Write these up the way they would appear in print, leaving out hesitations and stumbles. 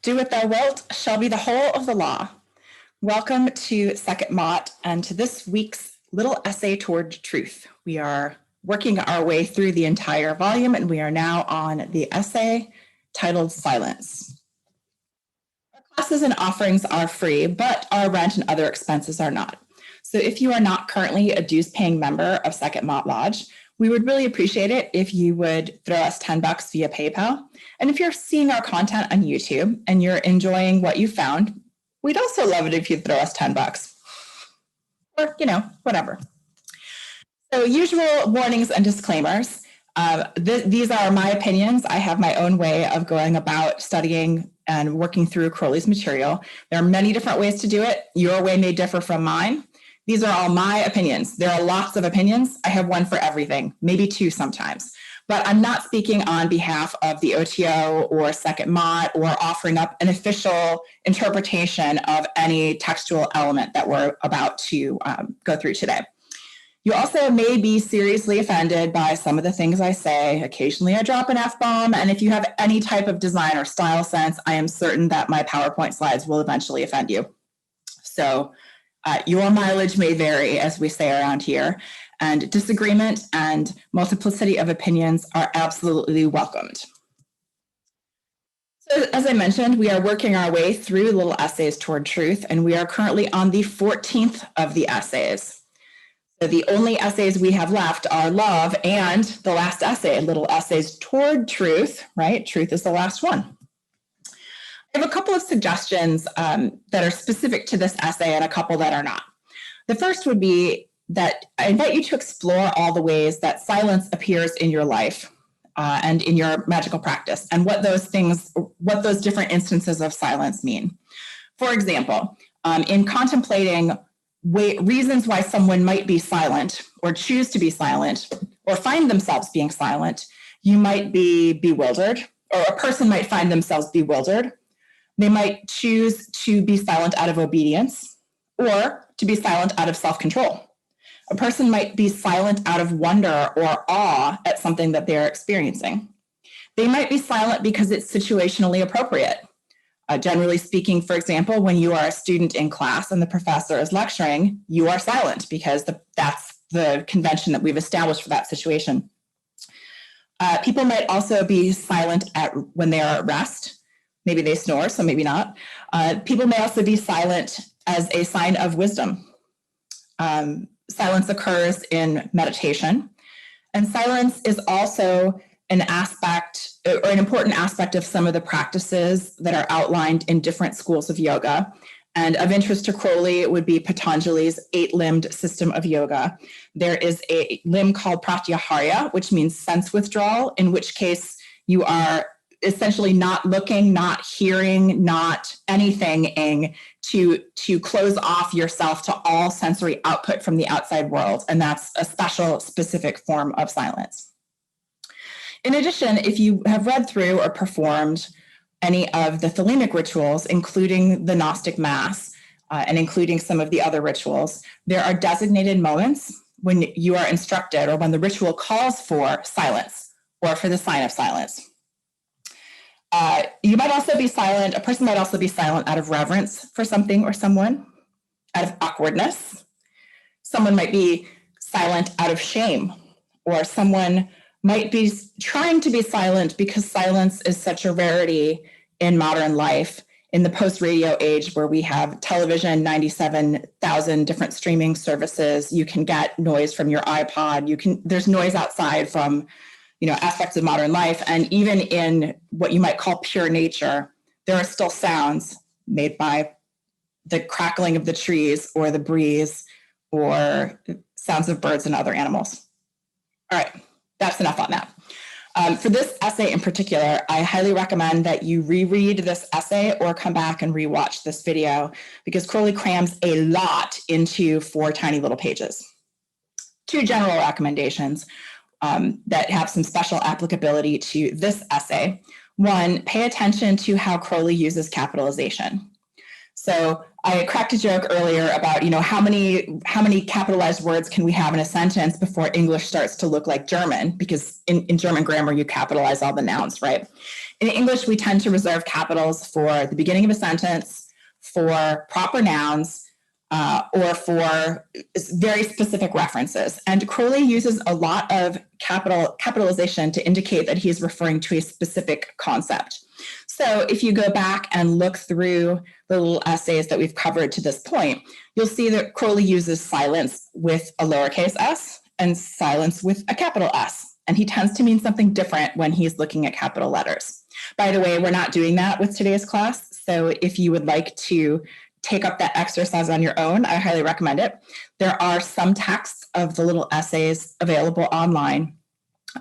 Do what thou wilt shall be the whole of the law. Welcome to Sekhet-Maat and to this week's little essay toward truth. We are working our way through the entire volume and we are now on the essay titled Silence. Our classes and offerings are free, but our rent and other expenses are not. So if you are not currently a dues-paying member of Sekhet-Maat Lodge, we would really appreciate it if you would throw us $10 via PayPal. And if you're seeing our content on YouTube and you're enjoying what you found, we'd also love it if you'd throw us $10 or, whatever. So usual warnings and disclaimers. These are my opinions. I have my own way of going about studying and working through Crowley's material. There are many different ways to do it. Your way may differ from mine. These are all my opinions. There are lots of opinions. I have one for everything, maybe two sometimes. But I'm not speaking on behalf of the OTO or Sekhet-Maat or offering up an official interpretation of any textual element that we're about to go through today. You also may be seriously offended by some of the things I say. Occasionally I drop an F-bomb, and if you have any type of design or style sense, I am certain that my PowerPoint slides will eventually offend you. So your mileage may vary, as we say around here, and disagreement and multiplicity of opinions are absolutely welcomed. So as I mentioned, we are working our way through little essays toward truth, and we are currently on the 14th of the essays. So the only essays we have left are love and the last essay, little essays toward truth, right? Truth is the last one. I have a couple of suggestions that are specific to this essay and a couple that are not. The first would be that I invite you to explore all the ways that silence appears in your life and in your magical practice and what those different instances of silence mean. For example, in contemplating reasons why someone might be silent or choose to be silent or find themselves being silent, you might be bewildered, or a person might find themselves bewildered. They might choose to be silent out of obedience or to be silent out of self-control. A person might be silent out of wonder or awe at something that they're experiencing. They might be silent because it's situationally appropriate. Generally speaking, for example, when you are a student in class and the professor is lecturing, you are silent because that's the convention that we've established for that situation. People might also be silent when they are at rest. Maybe they snore, so maybe not. People may also be silent as a sign of wisdom. Silence occurs in meditation. And silence is also an aspect or an important aspect of some of the practices that are outlined in different schools of yoga. And of interest to Crowley would be Patanjali's 8-limbed system of yoga. There is a limb called pratyahara, which means sense withdrawal, in which case you are essentially not looking, not hearing, not anything to close off yourself to all sensory output from the outside world. And that's a special, specific form of silence. In addition, if you have read through or performed any of the thelemic rituals, including the Gnostic Mass and including some of the other rituals, there are designated moments when you are instructed or when the ritual calls for silence or for the sign of silence. You might also be silent. A person might also be silent out of reverence for something or someone, out of awkwardness. Someone might be silent out of shame, or someone might be trying to be silent because silence is such a rarity in modern life. In the post-radio age where we have television, 97,000 different streaming services, you can get noise from your iPod. There's noise outside from aspects of modern life. And even in what you might call pure nature, there are still sounds made by the crackling of the trees or the breeze or sounds of birds and other animals. All right, that's enough on that. For this essay in particular, I highly recommend that you reread this essay or come back and rewatch this video because Crowley crams a lot into 4 tiny little pages. 2 general recommendations that have some special applicability to this essay. 1, pay attention to how Crowley uses capitalization. So I cracked a joke earlier about, how many capitalized words can we have in a sentence before English starts to look like German? Because in German grammar, you capitalize all the nouns, right? In English, we tend to reserve capitals for the beginning of a sentence, for proper nouns, or for very specific references. And Crowley uses a lot of capitalization to indicate that he's referring to a specific concept. So if you go back and look through the little essays that we've covered to this point, you'll see that Crowley uses silence with a lowercase s and silence with a capital S. And he tends to mean something different when he's looking at capital letters. By the way, we're not doing that with today's class. So if you would like to take up that exercise on your own, I highly recommend it. There are some texts of the little essays available online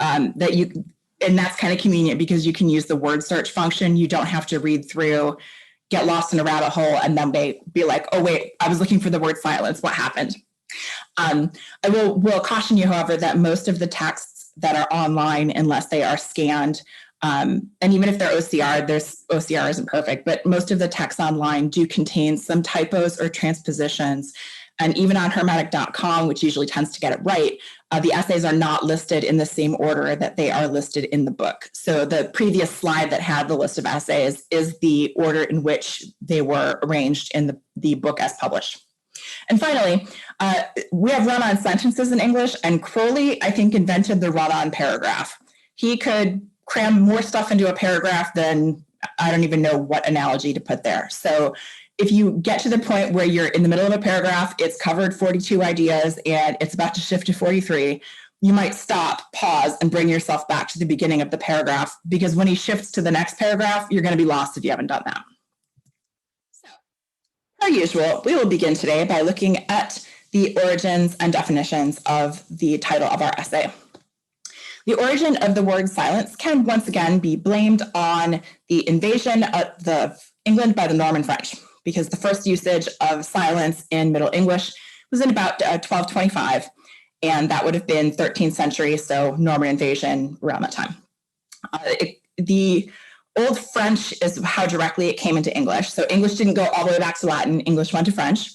and that's kind of convenient because you can use the word search function. You don't have to read through, get lost in a rabbit hole, and then be like, oh, wait, I was looking for the word silence. What happened? I will caution you, however, that most of the texts that are online, unless they are scanned, and even if they're OCR, OCR isn't perfect, but most of the texts online do contain some typos or transpositions. And even on hermetic.com, which usually tends to get it right, the essays are not listed in the same order that they are listed in the book. So the previous slide that had the list of essays is the order in which they were arranged in the book as published. And finally, we have run-on sentences in English, and Crowley, I think, invented the run-on paragraph. He could cram more stuff into a paragraph than I don't even know what analogy to put there. So if you get to the point where you're in the middle of a paragraph, it's covered 42 ideas, and it's about to shift to 43, you might stop, pause, and bring yourself back to the beginning of the paragraph, because when he shifts to the next paragraph, you're going to be lost if you haven't done that. So, per usual, we will begin today by looking at the origins and definitions of the title of our essay. The origin of the word silence can once again be blamed on the invasion of England by the Norman French, because the first usage of silence in Middle English was in about 1225, and that would have been 13th century, so Norman invasion around that time. The Old French is how directly it came into English. So English didn't go all the way back to Latin, English went to French.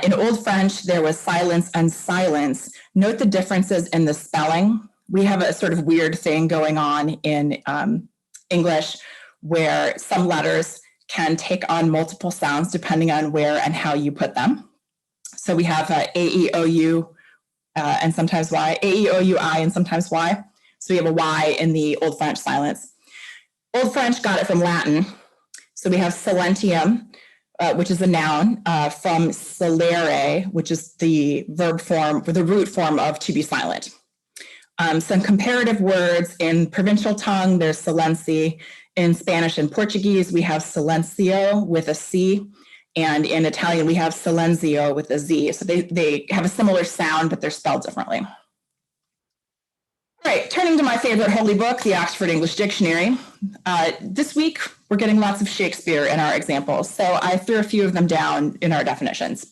In Old French, there was silence and silence. Note the differences in the spelling. We have a sort of weird thing going on in English where some letters can take on multiple sounds depending on where and how you put them. So we have A-E-O-U and sometimes Y, A-E-O-U-I and sometimes Y. So we have a Y in the Old French silence. Old French got it from Latin. So we have silentium, which is a noun, from silere, which is the verb form, or the root form of to be silent. Some comparative words in provincial tongue, there's silenci. In Spanish and Portuguese, we have silencio with a C. And in Italian, we have silenzio with a Z. So they have a similar sound, but they're spelled differently. All right, turning to my favorite holy book, the Oxford English Dictionary. This week, we're getting lots of Shakespeare in our examples. So I threw a few of them down in our definitions.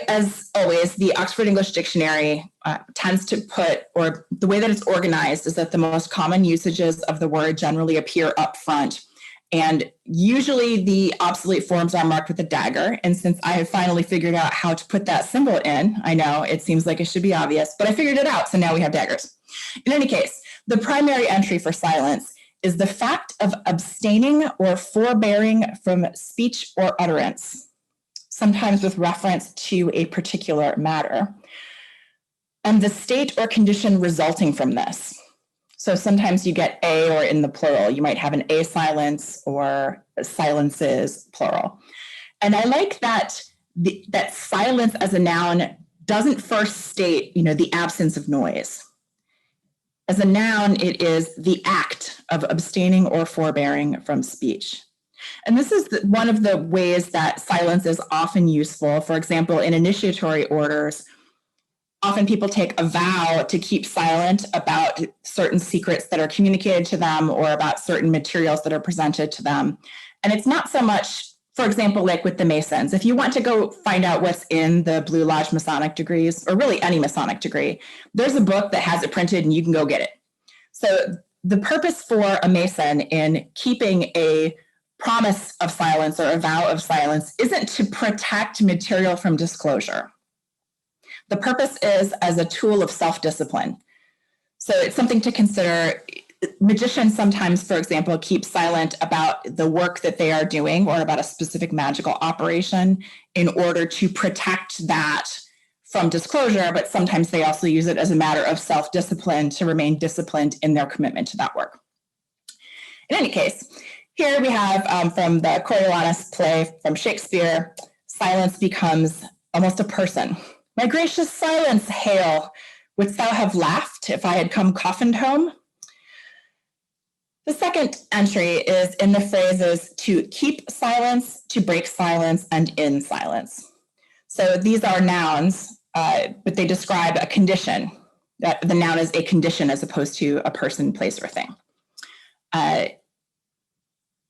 As always, the Oxford English Dictionary tends to put, or the way that it's organized is that the most common usages of the word generally appear up front. And usually the obsolete forms are marked with a dagger. And since I have finally figured out how to put that symbol in, I know it seems like it should be obvious, but I figured it out. So now we have daggers. In any case, the primary entry for silence is the fact of abstaining or forbearing from speech or utterance, sometimes with reference to a particular matter, and the state or condition resulting from this. So sometimes you get a or in the plural. You might have an a silence or silences, plural. And I like that that silence as a noun doesn't first state, the absence of noise. As a noun, it is the act of abstaining or forbearing from speech. And this is one of the ways that silence is often useful. For example, in initiatory orders, often people take a vow to keep silent about certain secrets that are communicated to them or about certain materials that are presented to them. And it's not so much, for example, like with the Masons. If you want to go find out what's in the Blue Lodge Masonic degrees, or really any Masonic degree, there's a book that has it printed and you can go get it. So the purpose for a Mason in keeping a promise of silence or a vow of silence isn't to protect material from disclosure. The purpose is as a tool of self-discipline. So it's something to consider. Magicians sometimes, for example, keep silent about the work that they are doing or about a specific magical operation in order to protect that from disclosure, but sometimes they also use it as a matter of self-discipline to remain disciplined in their commitment to that work. In any case, here we have from the Coriolanus play from Shakespeare, silence becomes almost a person. My gracious silence, hail, wouldst thou have laughed if I had come coffined home? The second entry is in the phrases to keep silence, to break silence, and in silence. So these are nouns, but they describe a condition. That the noun is a condition as opposed to a person, place, or thing.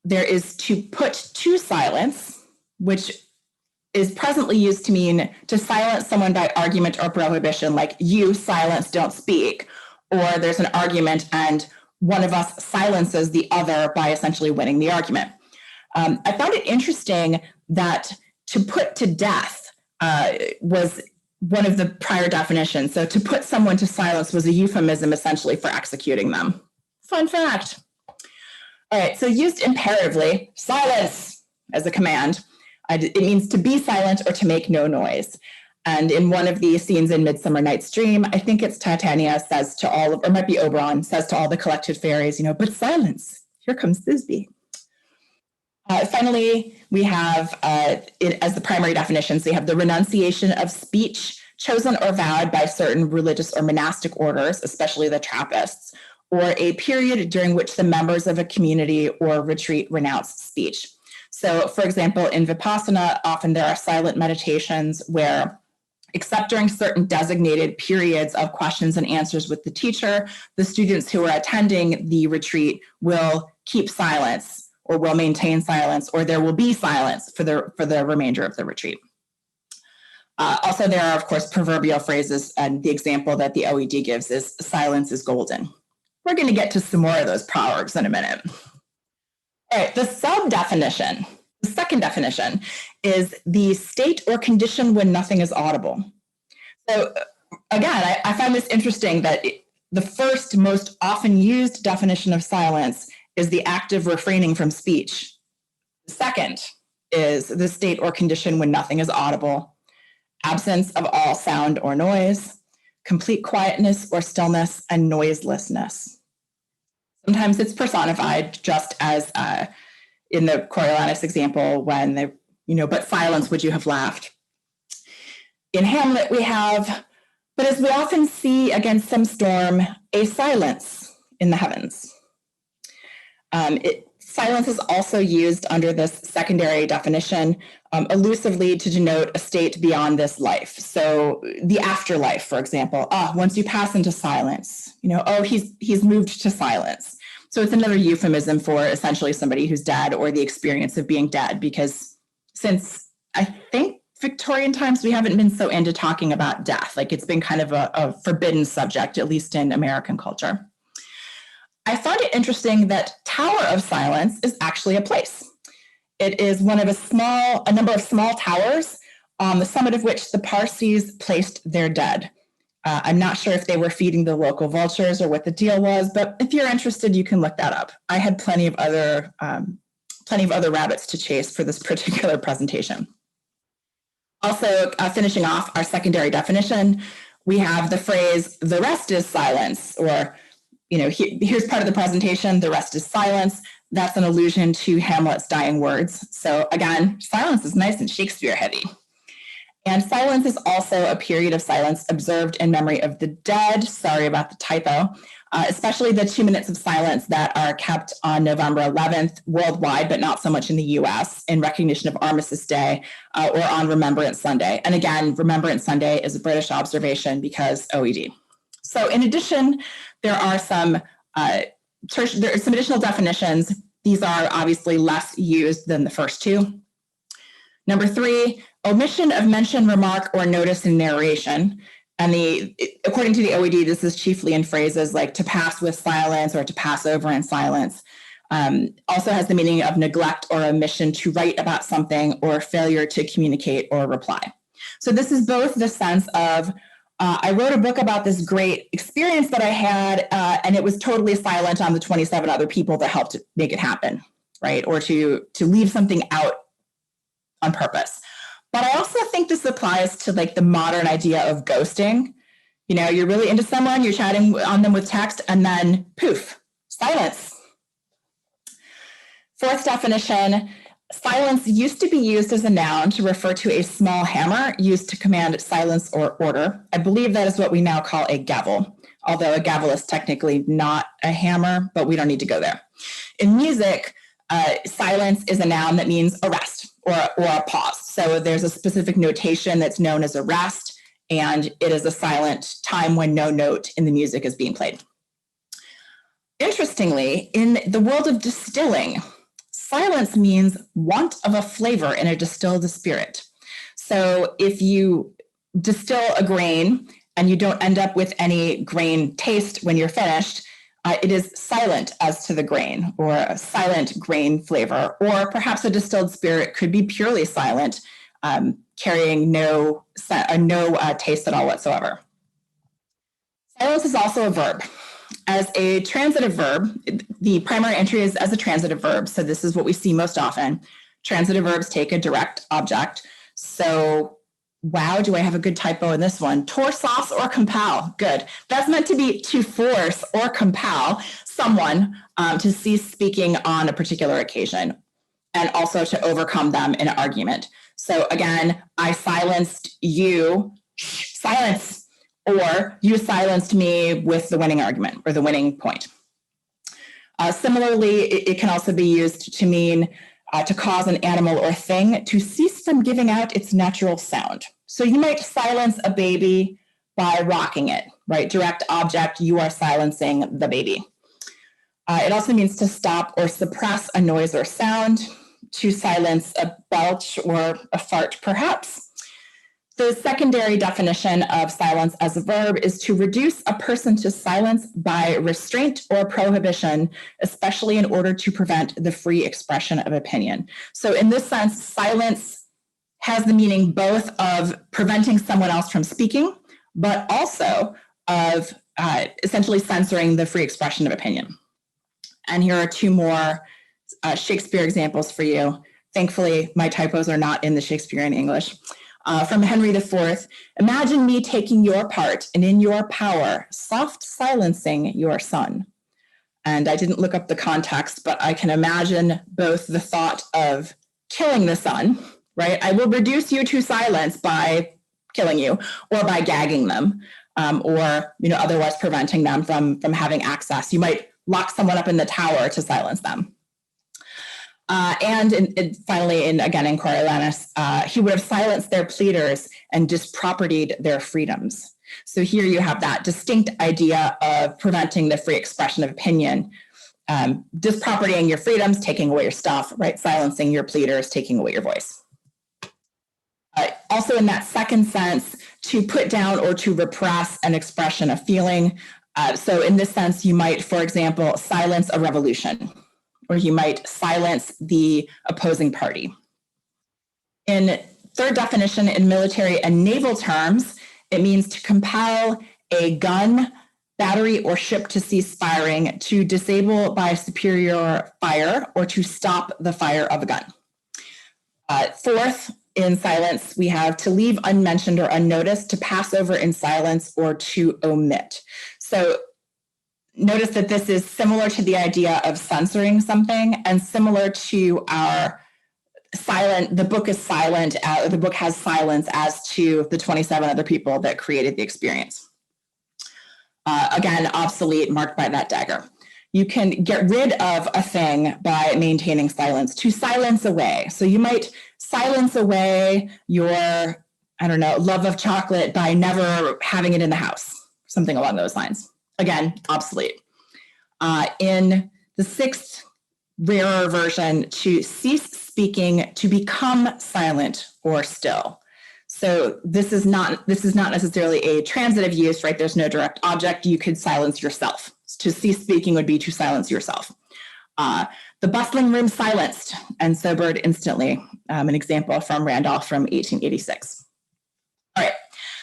There is to put to silence, which is presently used to mean to silence someone by argument or prohibition, like you silence, don't speak, or there's an argument and one of us silences the other by essentially winning the argument. I found it interesting that to put to death was one of the prior definitions. So to put someone to silence was a euphemism essentially for executing them. Fun fact. All right, so used imperatively, silence as a command. It means to be silent or to make no noise. And in one of the scenes in Midsummer Night's Dream, I think it's Titania says to all, or it might be Oberon, says to all the collected fairies, but silence, here comes Thisbe. Finally, we have, as the primary definitions, we have the renunciation of speech chosen or vowed by certain religious or monastic orders, especially the Trappists, or a period during which the members of a community or retreat renounce speech. So, for example, in Vipassana, often there are silent meditations where, except during certain designated periods of questions and answers with the teacher, the students who are attending the retreat will keep silence or will maintain silence, or there will be silence for the remainder of the retreat. Also, there are, of course, proverbial phrases, and the example that the OED gives is silence is golden. We're going to get to some more of those proverbs in a minute. All right, the sub-definition, the second definition, is the state or condition when nothing is audible. So again, I find this interesting that the first most often used definition of silence is the act of refraining from speech. The second is the state or condition when nothing is audible, absence of all sound or noise, complete quietness or stillness, and noiselessness. Sometimes it's personified, just as in the Coriolanus example when they, but silence would you have laughed. In Hamlet we have, but as we often see against some storm, a silence in the heavens. Silence is also used under this secondary definition elusively to denote a state beyond this life. So the afterlife, for example, once you pass into silence, he's moved to silence. So it's another euphemism for essentially somebody who's dead or the experience of being dead, because since I think Victorian times, we haven't been so into talking about death. Like it's been kind of a forbidden subject, at least in American culture. I found it interesting that Tower of Silence is actually a place. It is one of a number of small towers on the summit of which the Parsis placed their dead. I'm not sure if they were feeding the local vultures or what the deal was, but if you're interested, you can look that up. I had plenty of other rabbits to chase for this particular presentation. Also, finishing off our secondary definition, we have the phrase, the rest is silence, or here's part of the presentation, the rest is silence. That's an allusion to Hamlet's dying words. So again, silence is nice and Shakespeare heavy. And silence is also a period of silence observed in memory of the dead. Sorry about the typo. Especially the 2 minutes of silence that are kept on November 11th worldwide, but not so much in the US, in recognition of Armistice Day or on Remembrance Sunday. And again, Remembrance Sunday is a British observation because OED. So in addition, there are some additional definitions. These are obviously less used than the first two. Number 3, omission of mention, remark, or notice in narration. And according to the OED, this is chiefly in phrases like to pass with silence or to pass over in silence. Also has the meaning of neglect or omission to write about something or failure to communicate or reply. So this is both the sense of, I wrote a book about this great experience that I had, and it was totally silent on the 27 other people that helped make it happen, right? Or to leave something out on purpose. But I also think this applies to like the modern idea of ghosting. You know, you're really into someone, you're chatting on them with text, and then poof, silence. Fourth definition, silence used to be used as a noun to refer to a small hammer used to command silence or order. I believe that is what we now call a gavel, although a gavel is technically not a hammer, but we don't need to go there. In music, silence is a noun that means a rest or a pause. So there's a specific notation that's known as a rest, and it is a silent time when no note in the music is being played. Interestingly, in the world of distilling, silence means want of a flavor in a distilled spirit. So if you distill a grain and you don't end up with any grain taste when you're finished, it is silent as to the grain, or a silent grain flavor, or perhaps a distilled spirit could be purely silent, carrying no taste at all whatsoever. Silence is also a verb. As a transitive verb, the primary entry is as a transitive verb, so this is what we see most often. Transitive verbs take a direct object. So, wow, do I have a good typo in this one? Torsauce or compel, good. That's meant to be to force or compel someone to cease speaking on a particular occasion, and also to overcome them in an argument. So again, I silenced you, silence, or you silenced me with the winning argument or the winning point. Similarly, it can also be used to mean to cause an animal or thing to cease from giving out its natural sound. So you might silence a baby by rocking it, right? Direct object, you are silencing the baby. It also means to stop or suppress a noise or sound, to silence a belch or a fart, perhaps. The secondary definition of silence as a verb is to reduce a person to silence by restraint or prohibition, especially in order to prevent the free expression of opinion. So in this sense, silence has the meaning both of preventing someone else from speaking, but also of essentially censoring the free expression of opinion. And here are two more Shakespeare examples for you. Thankfully, my typos are not in the Shakespearean English. From Henry IV, imagine me taking your part and in your power, soft silencing your son. And I didn't look up the context, but I can imagine both the thought of killing the son, right? I will reduce you to silence by killing you or by gagging them, or otherwise preventing them from having access. You might lock someone up in the tower to silence them. And finally, in Coriolanus, he would have silenced their pleaders and dispropertied their freedoms. So here you have that distinct idea of preventing the free expression of opinion, dispropertying your freedoms, taking away your stuff, right? Silencing your pleaders, taking away your voice. Also in that second sense, to put down or to repress an expression of feeling. So in this sense, you might, for example, silence a revolution, or you might silence the opposing party. In third definition, in military and naval terms, it means to compel a gun, battery, or ship to cease firing, to disable by superior fire, or to stop the fire of a gun. Fourth, in silence, we have to leave unmentioned or unnoticed, to pass over in silence, or to omit. So notice that this is similar to the idea of censoring something, and similar to our the book is silent, the book has silence as to the 27 other people that created the experience. Again, obsolete, marked by that dagger. You can get rid of a thing by maintaining silence, to silence away. So you might silence away your, love of chocolate by never having it in the house, something along those lines. Again, obsolete. In the sixth, rarer version, to cease speaking, to become silent or still. So this is not necessarily a transitive use, right? There's no direct object. You could silence yourself. To cease speaking would be to silence yourself. The bustling room silenced and sobered instantly. An example from Randolph from 1886. All right,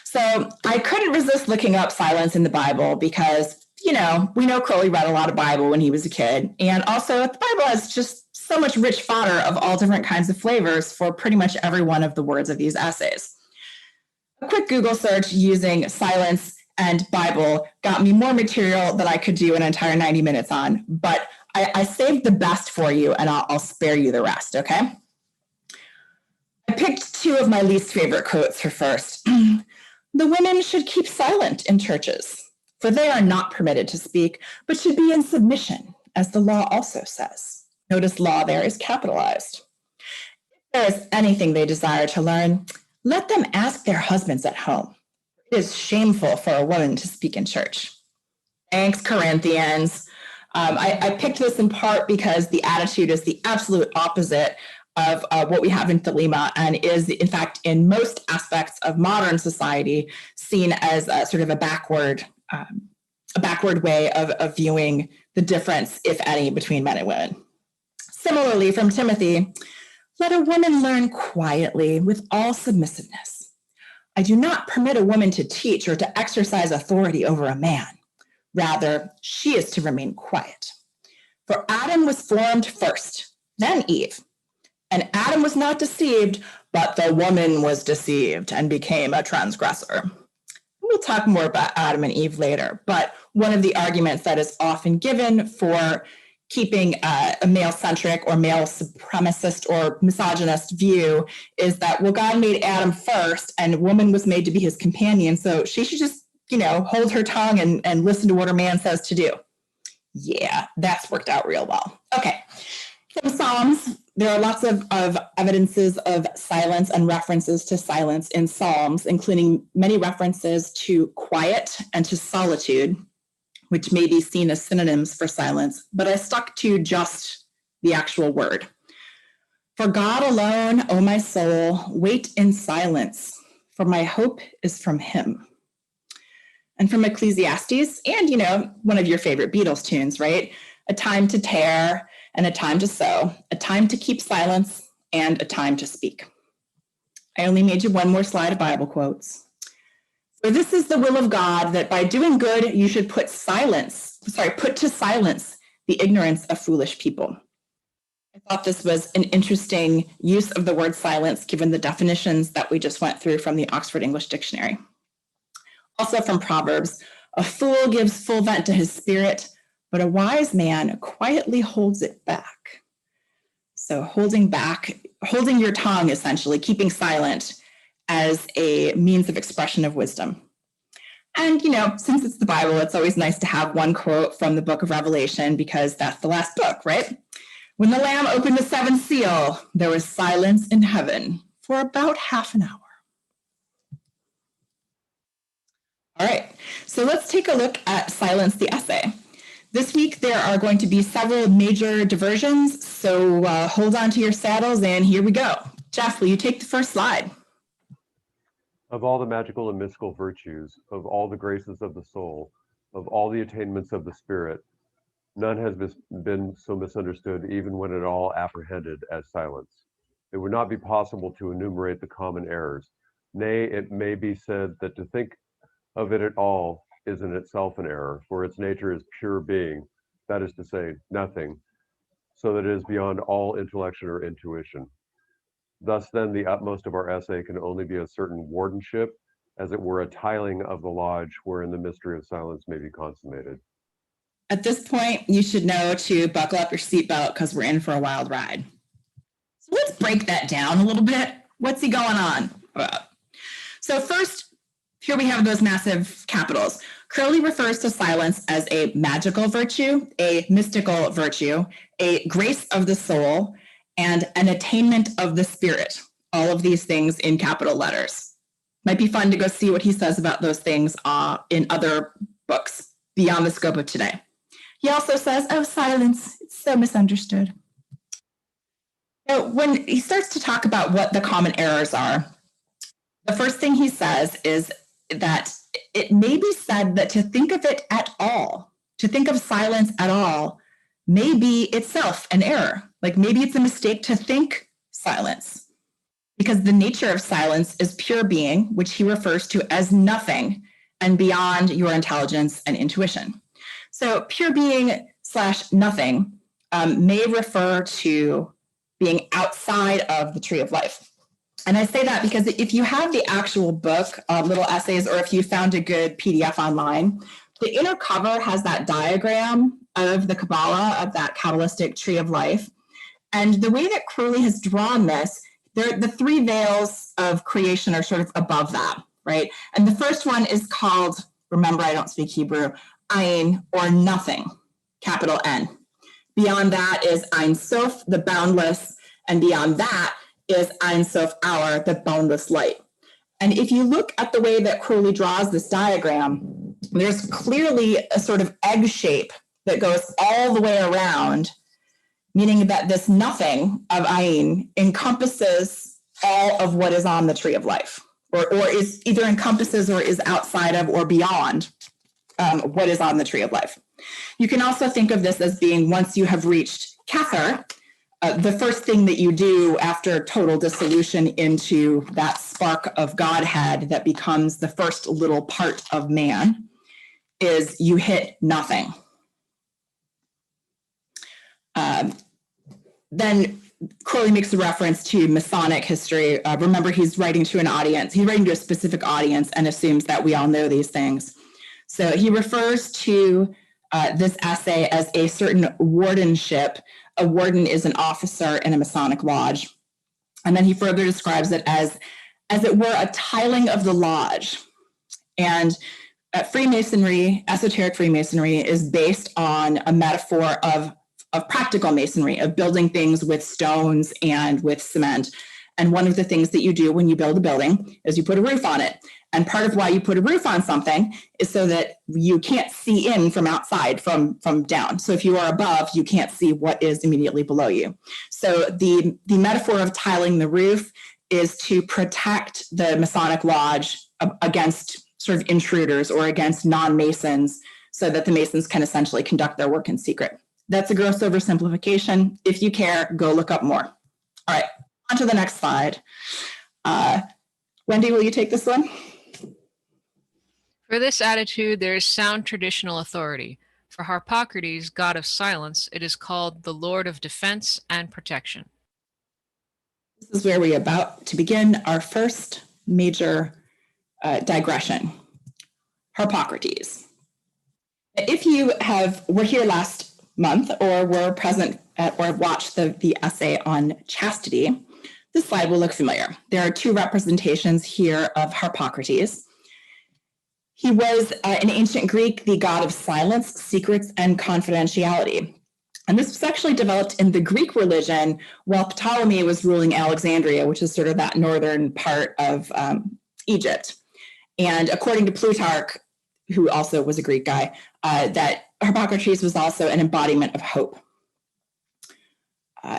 so I couldn't resist looking up silence in the Bible because, we know Crowley read a lot of Bible when he was a kid. And also the Bible has just so much rich fodder of all different kinds of flavors for pretty much every one of the words of these essays. A quick Google search using silence and Bible got me more material that I could do an entire 90 minutes on, but I saved the best for you and I'll spare you the rest, okay? I picked two of my least favorite quotes for first. The women should keep silent in churches, for they are not permitted to speak, but should be in submission, as the law also says. Notice law there is capitalized. If there is anything they desire to learn, let them ask their husbands at home. It is shameful for a woman to speak in church. Thanks, Corinthians. I picked this in part because the attitude is the absolute opposite of what we have in Thelema and is, in fact, in most aspects of modern society, seen as sort of a backward way of viewing the difference, if any, between men and women. Similarly, from Timothy, let a woman learn quietly with all submissiveness. I do not permit a woman to teach or to exercise authority over a man. Rather, she is to remain quiet. For Adam was formed first, then Eve. And Adam was not deceived, but the woman was deceived and became a transgressor. We'll talk more about Adam and Eve later, but one of the arguments that is often given for keeping a male-centric or male supremacist or misogynist view is that, well, God made Adam first and woman was made to be his companion, so she should just, hold her tongue and listen to what her man says to do. Yeah, that's worked out real well. Okay, from Psalms, there are lots of evidences of silence and references to silence in Psalms, including many references to quiet and to solitude, which may be seen as synonyms for silence, but I stuck to just the actual word. For God alone, O my soul, wait in silence, for my hope is from him. And from Ecclesiastes, and one of your favorite Beatles tunes, right? A time to tear and a time to sow, a time to keep silence and a time to speak. I only made you one more slide of Bible quotes. For this is the will of God, that by doing good, you should put to silence the ignorance of foolish people. I thought this was an interesting use of the word silence, given the definitions that we just went through from the Oxford English Dictionary. Also from Proverbs, a fool gives full vent to his spirit, but a wise man quietly holds it back. So holding your tongue, essentially, keeping silent as a means of expression of wisdom. And, since it's the Bible, it's always nice to have one quote from the book of Revelation because that's the last book, right? When the Lamb opened the seventh seal, there was silence in heaven for about half an hour. All right, so let's take a look at Silence the Essay. This week, there are going to be several major diversions, so hold on to your saddles, and here we go. Jeff, will you take the first slide? Of all the magical and mystical virtues, of all the graces of the soul, of all the attainments of the spirit, none has been so misunderstood, even when at all apprehended, as silence. It would not be possible to enumerate the common errors. Nay, it may be said that to think of it at all is in itself an error, for its nature is pure being, that is to say, nothing, so that it is beyond all intellection or intuition. Thus then the utmost of our essay can only be a certain wardenship, as it were a tiling of the lodge wherein the mystery of silence may be consummated. At this point, you should know to buckle up your seatbelt because we're in for a wild ride. So let's break that down a little bit. What's he going on about? So first, here we have those massive capitals. Crowley refers to silence as a magical virtue, a mystical virtue, a grace of the soul, and an attainment of the spirit. All of these things in capital letters. Might be fun to go see what he says about those things in other books beyond the scope of today. He also says, oh, silence, it's so misunderstood. So when he starts to talk about what the common errors are, the first thing he says is that it may be said that to think of it at all, to think of silence at all, may be itself an error. Like maybe it's a mistake to think silence, because the nature of silence is pure being, which he refers to as nothing and beyond your intelligence and intuition. So pure being / nothing may refer to being outside of the tree of life. And I say that because if you have the actual book, Little Essays, or if you found a good PDF online, the inner cover has that diagram of the Kabbalah, of that Kabbalistic tree of life. And the way that Crowley has drawn this, the three veils of creation are sort of above that, right? And the first one is called, remember, I don't speak Hebrew, Ein, or nothing, capital N. Beyond that is Ein Sof, the boundless, and beyond that is Ein Sof Hour, the boundless light. And if you look at the way that Crowley draws this diagram, there's clearly a sort of egg shape that goes all the way around, meaning that this nothing of Ayin encompasses all of what is on the tree of life, or is either encompasses or is outside of or beyond what is on the tree of life. You can also think of this as being, once you have reached Kether, the first thing that you do after total dissolution into that spark of Godhead that becomes the first little part of man is you hit nothing. Then Crowley makes a reference to Masonic history. Remember, he's writing to an audience. He's writing to a specific audience and assumes that we all know these things. So he refers to this essay as a certain wardenship. A warden is an officer in a Masonic lodge. And then he further describes it as it were, a tiling of the lodge. And Freemasonry, esoteric Freemasonry, is based on a metaphor of practical masonry, of building things with stones and with cement. And one of the things that you do when you build a building is you put a roof on it. And part of why you put a roof on something is so that you can't see in from outside, from down. So if you are above, you can't see what is immediately below you. So the metaphor of tiling the roof is to protect the Masonic lodge against sort of intruders or against non-Masons, so that the Masons can essentially conduct their work in secret. That's a gross oversimplification. If you care, go look up more. All right, on to the next slide. Wendy, will you take this one? For this attitude, there is sound traditional authority. For Harpocrates, god of silence, it is called the Lord of defense and protection. This is where we are about to begin our first major digression. Harpocrates. If you were here last month or were present at or watched the essay on chastity, this slide will look familiar. There are two representations here of Harpocrates. He was, in ancient Greek, the god of silence, secrets, and confidentiality. And this was actually developed in the Greek religion while Ptolemy was ruling Alexandria, which is sort of that northern part of Egypt. And according to Plutarch, who also was a Greek guy, that Harpocrates was also an embodiment of hope.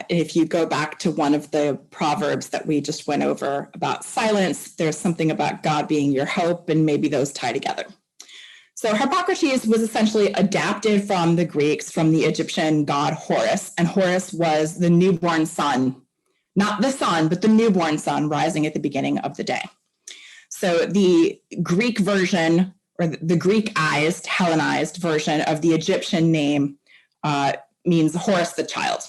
If you go back to one of the proverbs that we just went over about silence, there's something about God being your hope, and maybe those tie together. So Harpocrates was essentially adapted from the Greeks, from the Egyptian god Horus, and Horus was the newborn sun, not the sun, but the newborn sun rising at the beginning of the day. So the Greek version, or the Greekized, Hellenized version of the Egyptian name means Horus the child.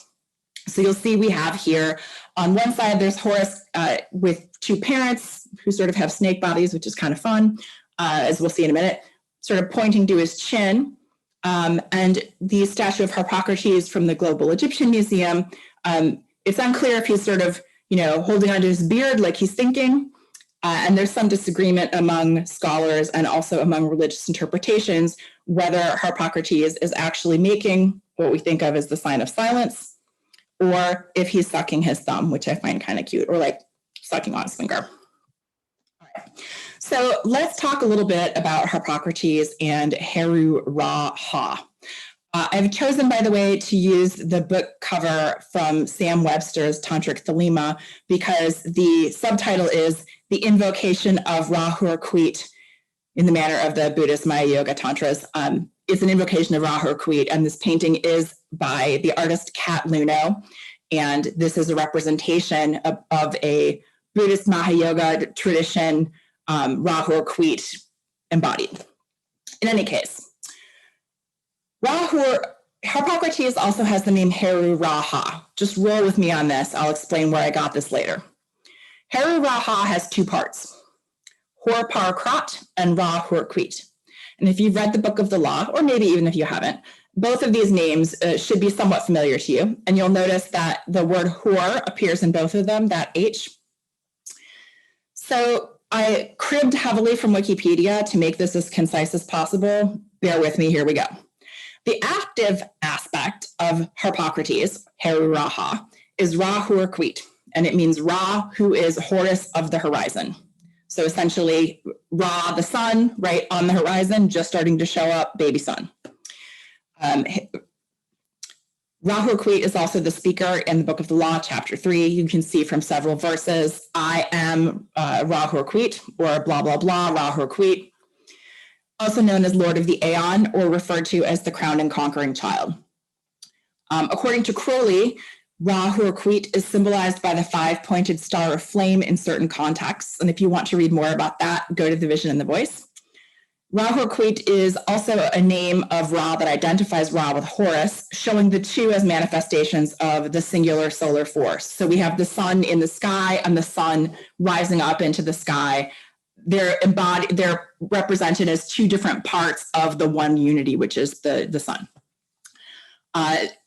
So you'll see we have here on one side, there's Horus with two parents who sort of have snake bodies, which is kind of fun, as we'll see in a minute, sort of pointing to his chin. And the statue of Harpocrates from the Global Egyptian Museum, it's unclear if he's sort of, holding onto his beard like he's thinking. And there's some disagreement among scholars and also among religious interpretations whether Harpocrates is actually making what we think of as the sign of silence, or if he's sucking his thumb, which I find kind of cute, or like sucking on his finger. All right. So let's talk a little bit about Harpocrates and Heru Ra Ha. I've chosen, by the way, to use the book cover from Sam Webster's Tantric Thelema because the subtitle is The Invocation of Ra-Hur-Kwit in the manner of the Buddhist Maya Yoga Tantras. It's an invocation of Ra-Hur-Kwit, and this painting is by the artist Kat Luno. And this is a representation of a Buddhist Mahayoga tradition, Rahu or Kwit embodied. In any case, Harpocrates also has the name Heru Raha. Just roll with me on this. I'll explain where I got this later. Heru Raha has two parts, Hor Par Krat and Ra Hor Kwit. And if you've read the Book of the Law, or maybe even if you haven't, both of these names should be somewhat familiar to you. And you'll notice that the word Hor appears in both of them, that H. So I cribbed heavily from Wikipedia to make this as concise as possible. Bear with me, here we go. The active aspect of Harpocrates, Heru Raha, is Ra Hor Kwit, and it means Ra, who is Horus of the horizon. So essentially, Ra, the sun, right on the horizon, just starting to show up, baby sun. Ra Hor Kwit is also the speaker in the Book of the Law, chapter 3. You can see from several verses, I am Ra Hor Kwit, or blah, blah, blah, Ra Hor Kwit. Also known as Lord of the Aeon, or referred to as the crowned and conquering child. According to Crowley, Ra Hor Kwit is symbolized by the 5-pointed star of flame in certain contexts. And if you want to read more about that, go to The Vision and the Voice. Ra Hor Kwit is also a name of Ra that identifies Ra with Horus, showing the two as manifestations of the singular solar force. So we have the sun in the sky and the sun rising up into the sky. They're represented as two different parts of the one unity, which is the sun.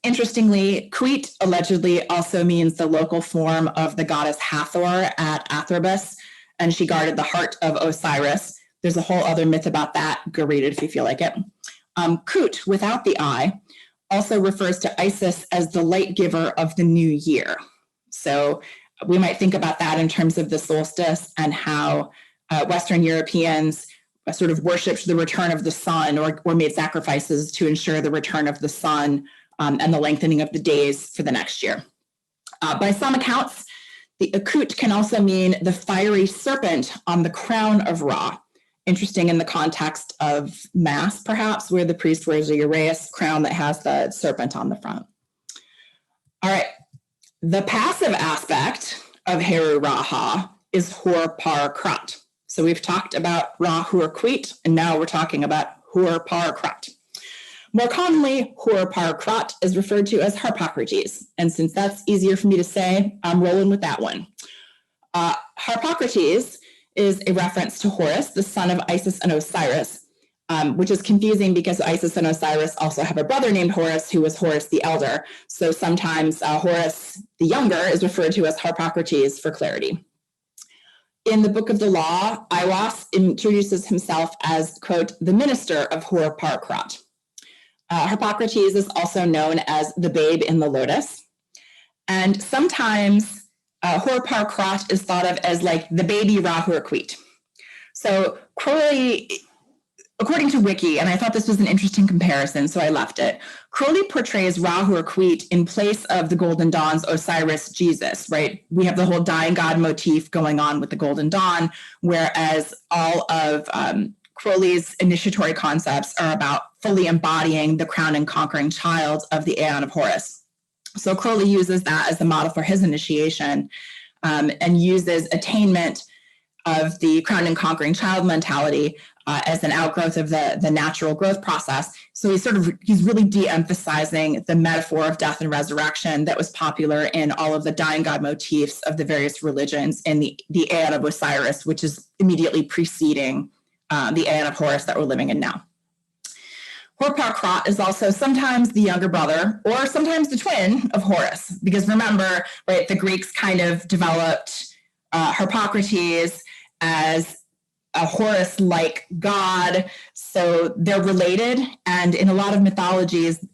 Interestingly, Kwit allegedly also means the local form of the goddess Hathor at Athribis, and she guarded the heart of Osiris. There's a whole other myth about that. Go read it if you feel like it. Kut, without the I, also refers to Isis as the light giver of the new year. So we might think about that in terms of the solstice and how Western Europeans sort of worshipped the return of the sun or made sacrifices to ensure the return of the sun and the lengthening of the days for the next year. By some accounts, the Akut can also mean the fiery serpent on the crown of Ra. Interesting in the context of Mass, perhaps, where the priest wears a uraeus crown that has the serpent on the front. All right, the passive aspect of Heru Raha is Hor Par Krat. So we've talked about Ra Hor Kwit, and now we're talking about Hor Par Krat. More commonly, Hor Par Krat is referred to as Harpocrates. And since that's easier for me to say, I'm rolling with that one. Harpocrates is a reference to Horus, the son of Isis and Osiris, which is confusing because Isis and Osiris also have a brother named Horus, who was Horus the Elder. So sometimes Horus the Younger is referred to as Harpocrates for clarity. In the Book of the Law, Aiwass introduces himself as, quote, the minister of Hor Par Krat. Harpocrates is also known as the babe in the lotus. And sometimes Hor Par Krat is thought of as like the baby Ra Hor Kwit. So Crowley, according to Wiki, and I thought this was an interesting comparison, so I left it, Crowley portrays Ra Hor Kwit in place of the Golden Dawn's Osiris Jesus, right? We have the whole dying god motif going on with the Golden Dawn, whereas all of Crowley's initiatory concepts are about fully embodying the crowned and conquering child of the Aeon of Horus. So Crowley uses that as the model for his initiation and uses attainment of the crowned and conquering child mentality as an outgrowth of the natural growth process. So he's really de-emphasizing the metaphor of death and resurrection that was popular in all of the dying god motifs of the various religions in the Aeon of Osiris, which is immediately preceding the Aeon of Horus that we're living in now. Hor Par Krat is also sometimes the younger brother or sometimes the twin of Horus, because remember, right, the Greeks kind of developed Harpocrates as a Horus-like god, so they're related, and in a lot of mythologies,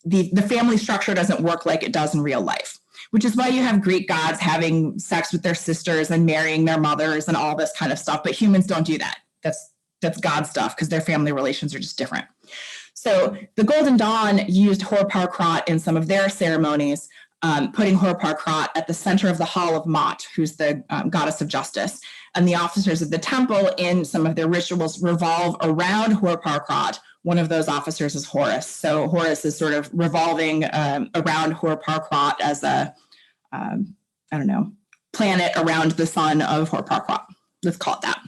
the family structure doesn't work like it does in real life, which is why you have Greek gods having sex with their sisters and marrying their mothers and all this kind of stuff, but humans don't do that. That's God stuff because their family relations are just different. So the Golden Dawn used Hor Par Krat in some of their ceremonies, putting Hor Par Krat at the center of the Hall of Maat, who's the goddess of justice. And the officers of the temple in some of their rituals revolve around Hor Par Krat one of those officers is Horus. So Horus is sort of revolving around Horpar-Quat as a, I don't know, planet around the sun of Horpar-Quat. Let's call it that.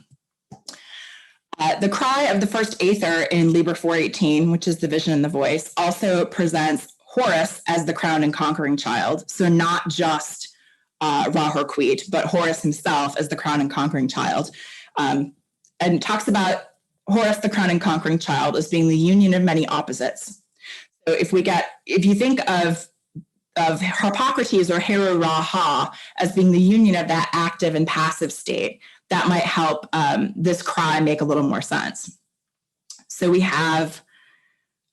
The cry of the first Aether in Liber 418, which is the vision and the voice, also presents Horus as the crowned and conquering child. So not just Ra-Hoor-Queet, but Horus himself as the crowned and conquering child. And talks about Horus, the crowned and conquering child, as being the union of many opposites. So if you think of Harpocrates or Heru-Ra-Ha as being the union of that active and passive state, that might help this cry make a little more sense. So we have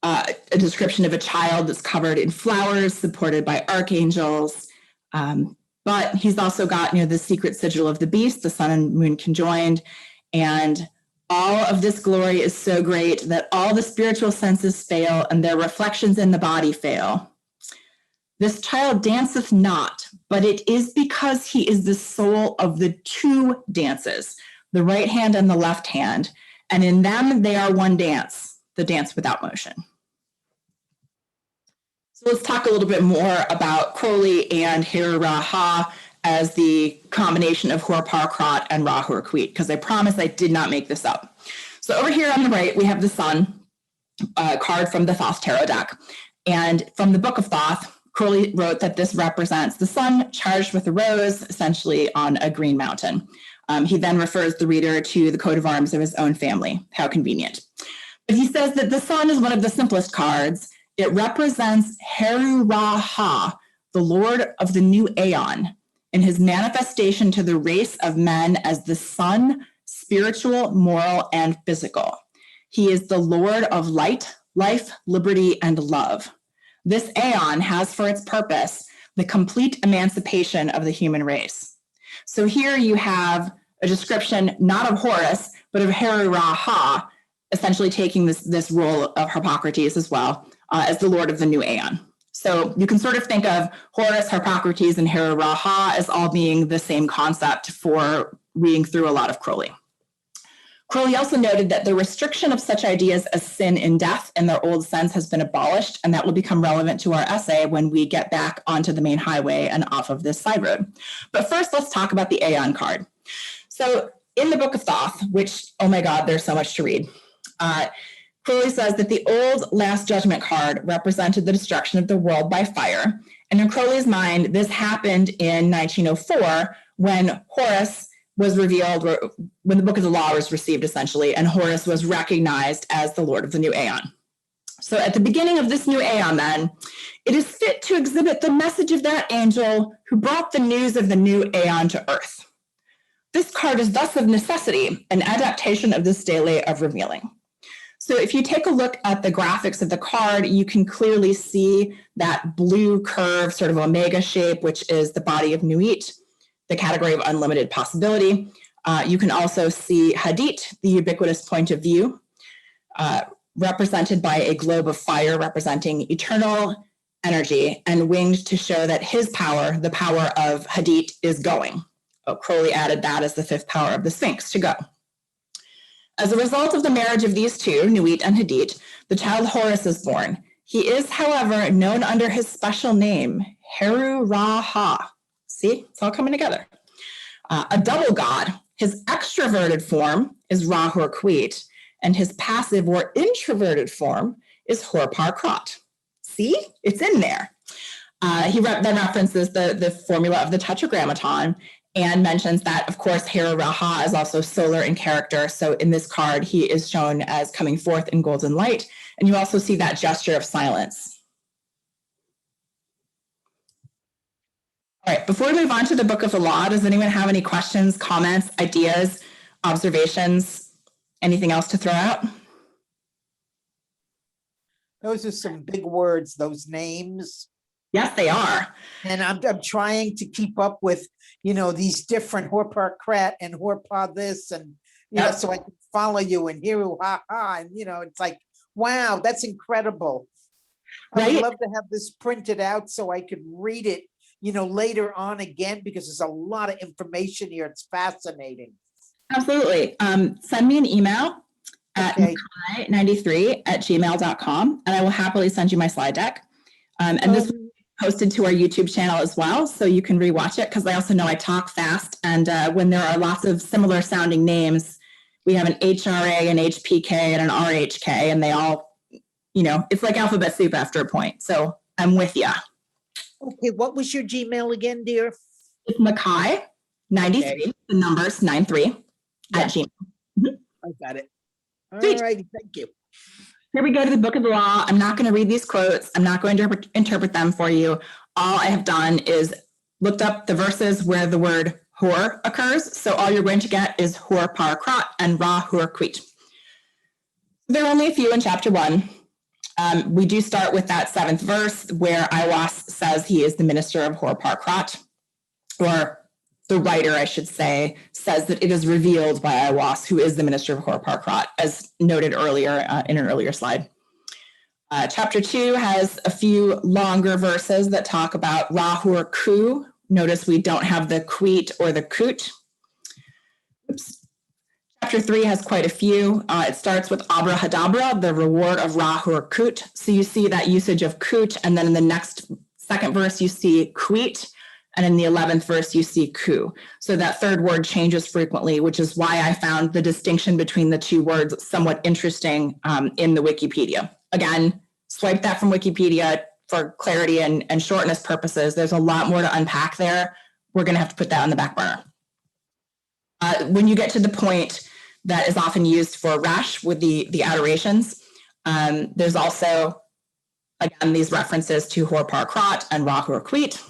a description of a child that's covered in flowers, supported by archangels. But he's also got, the secret sigil of the beast, the sun and moon conjoined. And all of this glory is so great that all the spiritual senses fail and their reflections in the body fail. This child danceth not, but it is because he is the soul of the two dances, the right hand and the left hand. And in them, they are one dance, the dance without motion. So let's talk a little bit more about Crowley and Heru-Ra-Ha as the combination of Horpar-Quat and Ra-Hoor-Queet, because I promise I did not make this up. So over here on the right, we have the sun card from the Thoth Tarot deck. And from the Book of Thoth, Crowley wrote that this represents the sun charged with a rose, essentially on a green mountain. He then refers the reader to the coat of arms of his own family. How convenient. But he says that the sun is one of the simplest cards. It represents Heru-Ra-Ha, the Lord of the new Aeon, in his manifestation to the race of men as the sun, spiritual, moral, and physical. He is the Lord of light, life, liberty, and love. This Aeon has for its purpose the complete emancipation of the human race. So here you have a description not of Horus, but of Heru-Ra-Ha, essentially taking this role of Harpocrates as well, as the Lord of the new Aeon. So you can sort of think of Horus, Harpocrates, and Heru-Ra-Ha as all being the same concept for reading through a lot of Crowley. Crowley also noted that the restriction of such ideas as sin and death in their old sense has been abolished, and that will become relevant to our essay when we get back onto the main highway and off of this side road. But first, let's talk about the Aeon card. So in the Book of Thoth, which, oh my God, there's so much to read, Crowley says that the old Last Judgment card represented the destruction of the world by fire. And in Crowley's mind, this happened in 1904 when Horus was revealed, when the Book of the Law was received, essentially, and Horus was recognized as the Lord of the new Aeon. So at the beginning of this new Aeon, then, it is fit to exhibit the message of that angel who brought the news of the new Aeon to earth. This card is thus of necessity an adaptation of the stele of revealing. So if you take a look at the graphics of the card, you can clearly see that blue curve, sort of omega shape, which is the body of Nuit, the category of unlimited possibility. You can also see Hadit, the ubiquitous point of view, represented by a globe of fire representing eternal energy, and winged to show that his power, the power of Hadit, is going. Crowley added that as the fifth power of the Sphinx, to go. As a result of the marriage of these two, Nuit and Hadit, the child Horus is born. He is, however, known under his special name, Heru-Ra-Ha. See, it's all coming together. A double god. His extroverted form is Ra-Hoor-Queet, and his passive or introverted form is Horpar-Quat. See, it's in there. He then references the formula of the Tetragrammaton and mentions that, of course, Heru-Ra-Ha is also solar in character. So in this card, he is shown as coming forth in golden light. And you also see that gesture of silence. All right, before we move on to the Book of the Law, does anyone have any questions, comments, ideas, observations, anything else to throw out? Those are some big words, those names. Yes, they are. And I'm trying to keep up with, these different Horpar-Quat and Horpar this, and, Yep. so I can follow you and Heru-Ha-Ha. And, it's like, wow, that's incredible. I would Right? love to have this printed out so I could read it, later on again, because there's a lot of information here. It's fascinating. Absolutely. Send me an email at Okay. mackay93@gmail.com, and I will happily send you my slide deck. And this will be posted to our YouTube channel as well, so you can rewatch it, because I also know I talk fast, and when there are lots of similar sounding names, we have an HRA, an HPK, and an RHK, and they all, it's like alphabet soup after a point. So I'm with you. Okay, what was your Gmail again, dear? It's Mackay93, the numbers 93 Yeah. at Gmail. I got it. All Sweet. righty, thank you. Here we go to the book of the law. I'm not going to read these quotes. I'm not going to interpret them for you. All I have done is looked up the verses where the word hor occurs. So all you're going to get is hor par krat and ra hor quit. There are only a few in chapter 1. We do start with that 7th verse where Aiwass says he is the minister of hor par krat, or the writer, I should say, says that it is revealed by Aiwass who is the minister of hor par krat, as noted earlier in an earlier slide. Chapter 2 has a few longer verses that talk about ra hor ku. Notice we don't have the quit or the kut. Oops. Chapter 3 has quite a few. It starts with Abra Hadabra, the reward of Ra Hur Kut. So you see that usage of Kut, and then in the next 2nd verse, you see Quit, and in the 11th verse, you see Ku. So that 3rd word changes frequently, which is why I found the distinction between the 2 words somewhat interesting in the Wikipedia. Again, swipe that from Wikipedia for clarity and shortness purposes. There's a lot more to unpack there. We're going to have to put that on the back burner. When you get to the point that is often used for Rash with the adorations, there's also, again, these references to Hor Par Krat and Ra Hor Quit.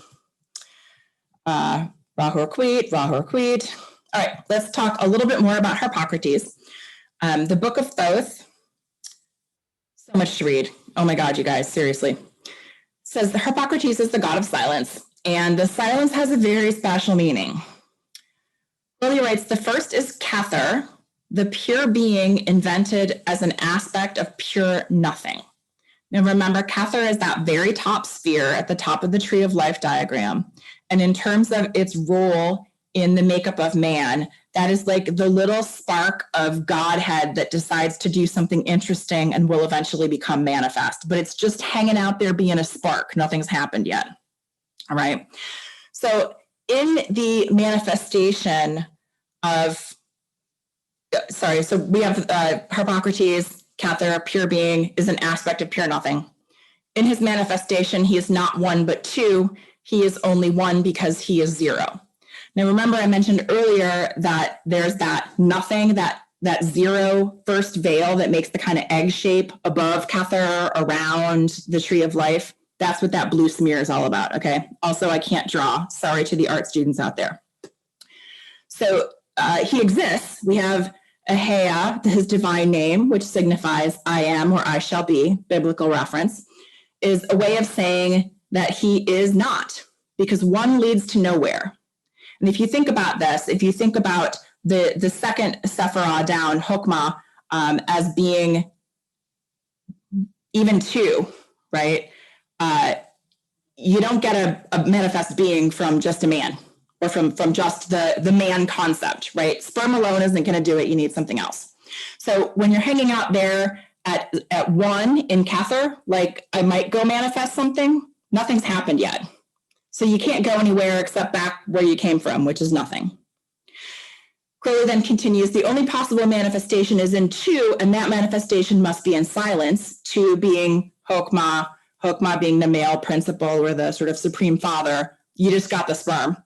Ra Hor Quit, Ra Hor Quit. All right, let's talk a little bit more about Harpocrates. The Book of Thoth, so much to read. Oh my God, you guys, seriously. It says Harpocrates is the god of silence, and the silence has a very special meaning. Crowley writes, the first is Cather, the pure being invented as an aspect of pure nothing. Now remember, Cather is that very top sphere at the top of the tree of life diagram. And in terms of its role in the makeup of man, that is like the little spark of Godhead that decides to do something interesting and will eventually become manifest. But it's just hanging out there being a spark. Nothing's happened yet. All right. So in the manifestation of, so we have Harpocrates, Cather, pure being, is an aspect of pure nothing. In his manifestation, he is not 1 but 2. He is only 1 because he is 0. Now, remember I mentioned earlier that there's that nothing, that 0 first veil that makes the kind of egg shape above Cather around the tree of life. That's what that blue smear is all about, okay? Also, I can't draw. Sorry to the art students out there. So he exists. We have Ahea, his divine name, which signifies I am or I shall be, biblical reference, is a way of saying that he is not, because 1 leads to nowhere. And if you think about this, if you think about the second Sephirah down, Hokmah, as being even 2, right? You don't get a manifest being from just a man, or from just the man concept, right? Sperm alone isn't going to do it. You need something else. So when you're hanging out there at 1 in Cather, like I might go manifest something, nothing's happened yet. So you can't go anywhere except back where you came from, which is nothing. Crowley then continues, the only possible manifestation is in 2, and that manifestation must be in silence, 2 being Hokmah, Hokmah being the male principle or the sort of supreme father. You just got the sperm.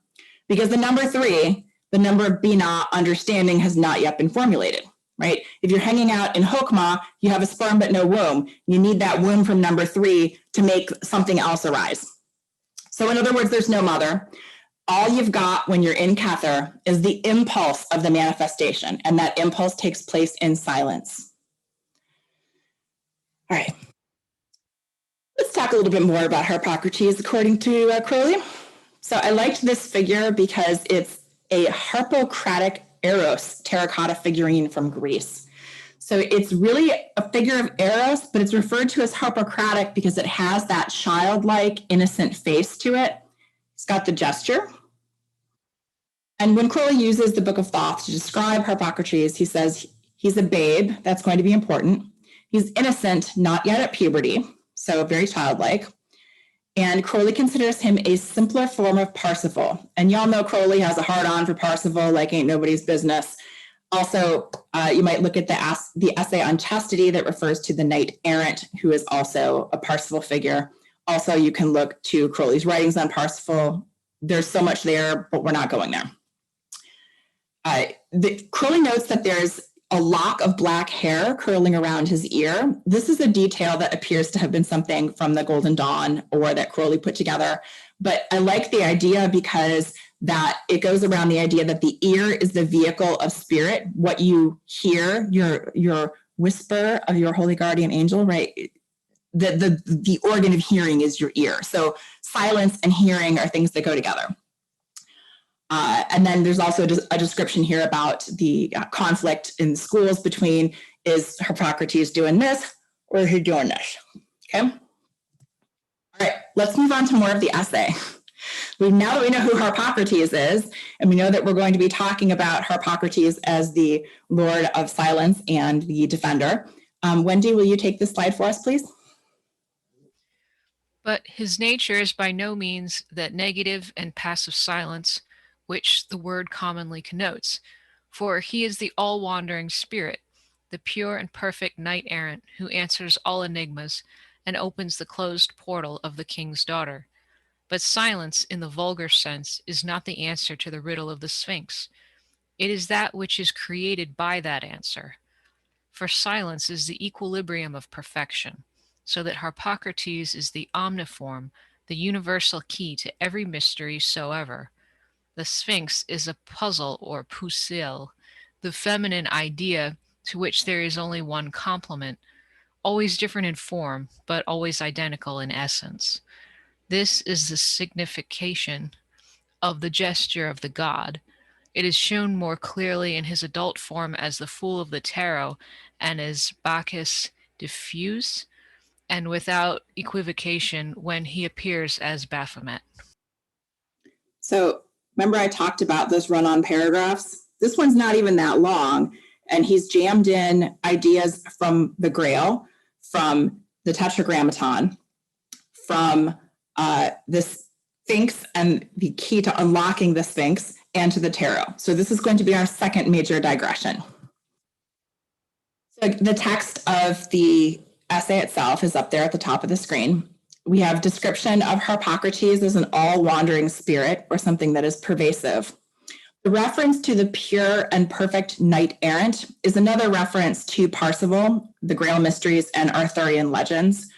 Because the number 3, the number of Binah, understanding, has not yet been formulated, right? If you're hanging out in Hokmah, you have a sperm but no womb. You need that womb from number 3 to make something else arise. So in other words, there's no mother. All you've got when you're in Cather is the impulse of the manifestation, and that impulse takes place in silence. All right. Let's talk a little bit more about Harpocrates according to Crowley. So I liked this figure because it's a Harpocratic Eros terracotta figurine from Greece. So it's really a figure of Eros, but it's referred to as Harpocratic because it has that childlike, innocent face to it. It's got the gesture. And when Crowley uses the Book of Thoth to describe Harpocrates, he says He's a babe. That's going to be important. He's innocent, not yet at puberty, so very childlike. And Crowley considers him a simpler form of Parsifal. And y'all know Crowley has a hard-on for Parsifal like ain't nobody's business. Also, you might look at the essay on chastity that refers to the knight errant, who is also a Parsifal figure. Also, you can look to Crowley's writings on Parsifal. There's so much there, but we're not going there. Crowley notes that there's a lock of black hair curling around his ear. This is a detail that appears to have been something from the Golden Dawn or that Crowley put together. But I like the idea because that it goes around the idea that the ear is the vehicle of spirit. What you hear, your whisper of your holy guardian angel, right? The organ of hearing is your ear. So silence and hearing are things that go together. And then there's also a description here about the conflict in schools between, is Harpocrates doing this or is he doing this? Okay. All right, let's move on to more of the essay. Now that we know who Harpocrates is, and we know that we're going to be talking about Harpocrates as the Lord of Silence and the Defender. Wendy, will you take this slide for us, please? But his nature is by no means that negative and passive silence which the word commonly connotes, for he is the all-wandering spirit, the pure and perfect knight-errant who answers all enigmas and opens the closed portal of the king's daughter. But silence, in the vulgar sense, is not the answer to the riddle of the Sphinx. It is that which is created by that answer. For silence is the equilibrium of perfection, so that Harpocrates is the omniform, the universal key to every mystery soever. The Sphinx is a puzzle or puzzle, the feminine idea to which there is only one complement, always different in form, but always identical in essence. This is the signification of the gesture of the god. It is shown more clearly in his adult form as the Fool of the Tarot and as Bacchus diffuse, and without equivocation when he appears as Baphomet. So remember I talked about those run-on paragraphs? This one's not even that long, and he's jammed in ideas from the Grail, from the Tetragrammaton, from the Sphinx and the key to unlocking the Sphinx, and to the Tarot. So this is going to be our second major digression. So the text of the essay itself is up there at the top of the screen. We have description of Harpocrates as an all-wandering spirit, or something that is pervasive. The reference to the pure and perfect knight-errant is another reference to Parsifal, the Grail Mysteries, and Arthurian legends.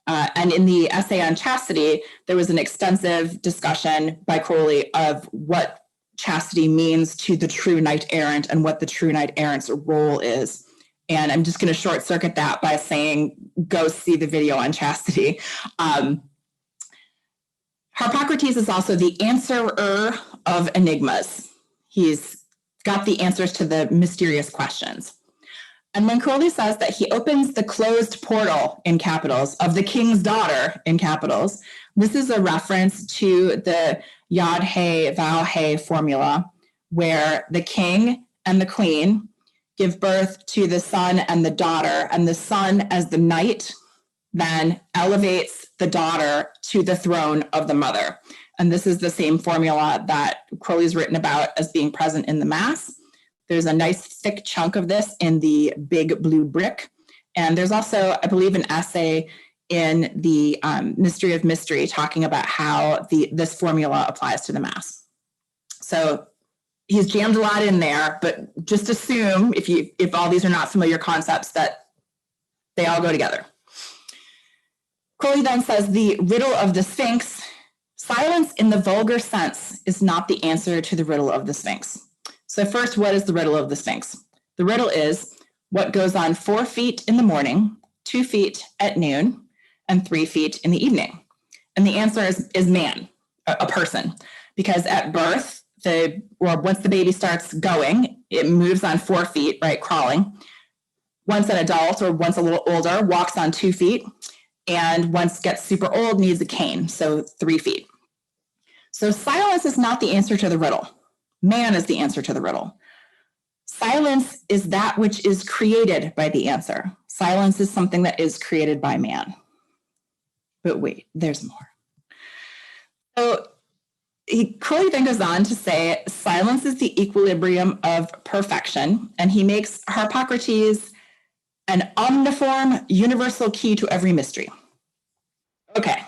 And in the essay on chastity, there was an extensive discussion by Crowley of what chastity means to the true knight-errant and what the true knight-errant's role is. And I'm just going to short circuit that by saying, go see the video on chastity. Harpocrates is also the answerer of enigmas. He's got the answers to the mysterious questions. And when Crowley says that he opens the closed portal, in capitals, of the king's daughter, in capitals, this is a reference to the Yod-He, Vau-He formula, where the king and the queen give birth to the son and the daughter, and the son, as the knight, then elevates the daughter to the throne of the mother. And this is the same formula that Crowley's written about as being present in the Mass. There's a nice thick chunk of this in the Big Blue Brick. And there's also, I believe, an essay in the Mystery of Mystery talking about how this formula applies to the Mass. So he's jammed a lot in there, but just assume, if all these are not familiar concepts, that they all go together. Crowley then says the riddle of the Sphinx, silence in the vulgar sense is not the answer to the riddle of the Sphinx. So first, what is the riddle of the Sphinx? The riddle is what goes on 4 feet in the morning, 2 feet at noon, and 3 feet in the evening. And the answer is man, a person, because at birth, once the baby starts going, it moves on 4 feet, right, crawling. Once an adult or once a little older, walks on 2 feet, and once gets super old, needs a cane, so 3 feet. So silence is not the answer to the riddle. Man is the answer to the riddle. Silence is that which is created by the answer. Silence is something that is created by man. But wait, there's more. So Crowley then goes on to say, silence is the equilibrium of perfection, and he makes Harpocrates an omniform universal key to every mystery. Okay.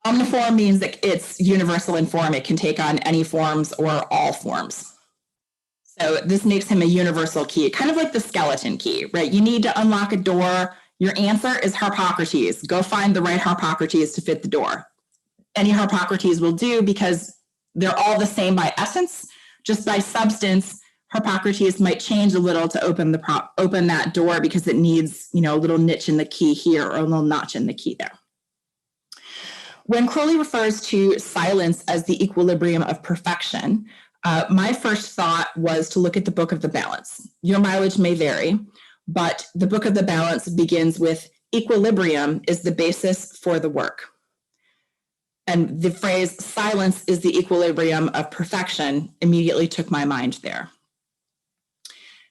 Omniform means that it's universal in form. It can take on any forms or all forms. So this makes him a universal key, kind of like the skeleton key, right? You need to unlock a door. Your answer is Harpocrates. Go find the right Harpocrates to fit the door. Any Harpocrates will do because they're all the same by essence. Just by substance, Harpocrates might change a little to open that door because it needs, a little niche in the key here or a little notch in the key there. When Crowley refers to silence as the equilibrium of perfection, my first thought was to look at the Book of the Balance. Your mileage may vary, but the Book of the Balance begins with equilibrium is the basis for the work. And the phrase silence is the equilibrium of perfection immediately took my mind there.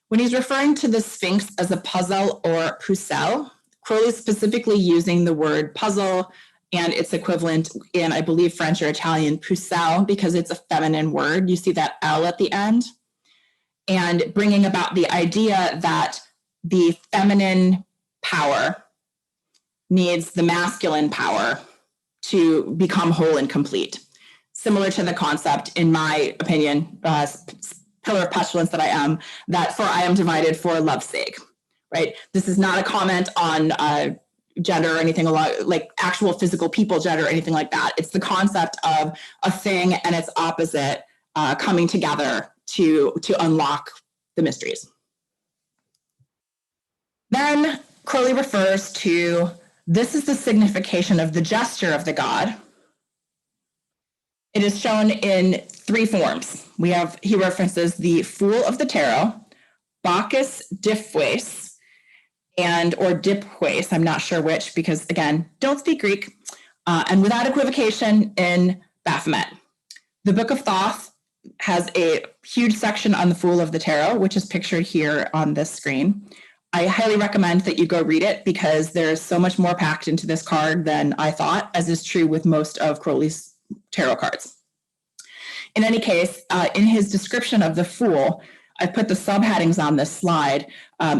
When he's referring to the Sphinx as a puzzle or pucelle, Crowley is specifically using the word puzzle and its equivalent in, I believe, French or Italian, pucelle, because it's a feminine word. You see that L at the end. And bringing about the idea that the feminine power needs the masculine power to become whole and complete. Similar to the concept, in my opinion, pillar of pestilence that I am, that for I am divided for love's sake, right? This is not a comment on gender or anything like actual physical people gender or anything like that. It's the concept of a thing and its opposite coming together to unlock the mysteries. Then Crowley refers to, this is the signification of the gesture of the god. It is shown in three forms. He references the Fool of the Tarot, Bacchus Diffues, or Diphues, I'm not sure which, because again, don't speak Greek, and without equivocation in Baphomet. The Book of Thoth has a huge section on the Fool of the Tarot, which is pictured here on this screen. I highly recommend that you go read it because there's so much more packed into this card than I thought, as is true with most of Crowley's tarot cards. In any case, in his description of the Fool, I've put the subheadings on this slide.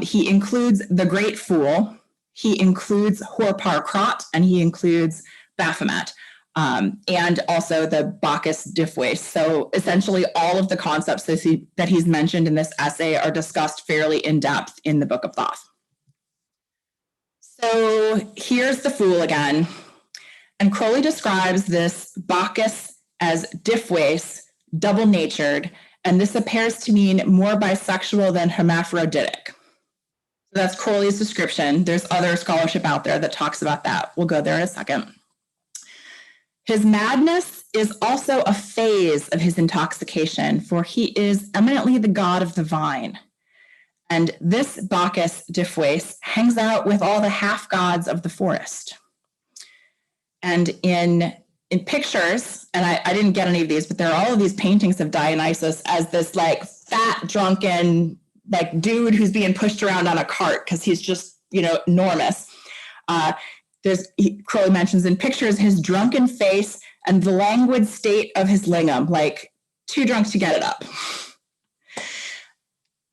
He includes the Great Fool, he includes Horpar-Krot, and he includes Baphomet, and also the Bacchus Diffues. So essentially all of the concepts that he's mentioned in this essay are discussed fairly in depth in the Book of Thoth. So here's the Fool again. And Crowley describes this Bacchus as Diffues, double-natured, and this appears to mean more bisexual than hermaphroditic. So that's Crowley's description. There's other scholarship out there that talks about that. We'll go there in a second. His madness is also a phase of his intoxication, for he is eminently the god of the vine. And this Bacchus Diffues hangs out with all the half-gods of the forest. And in pictures, and I didn't get any of these, but there are all of these paintings of Dionysus as this like fat, drunken, like dude who's being pushed around on a cart because he's just, enormous. Crowley mentions in pictures his drunken face and the languid state of his lingam, like too drunk to get it up.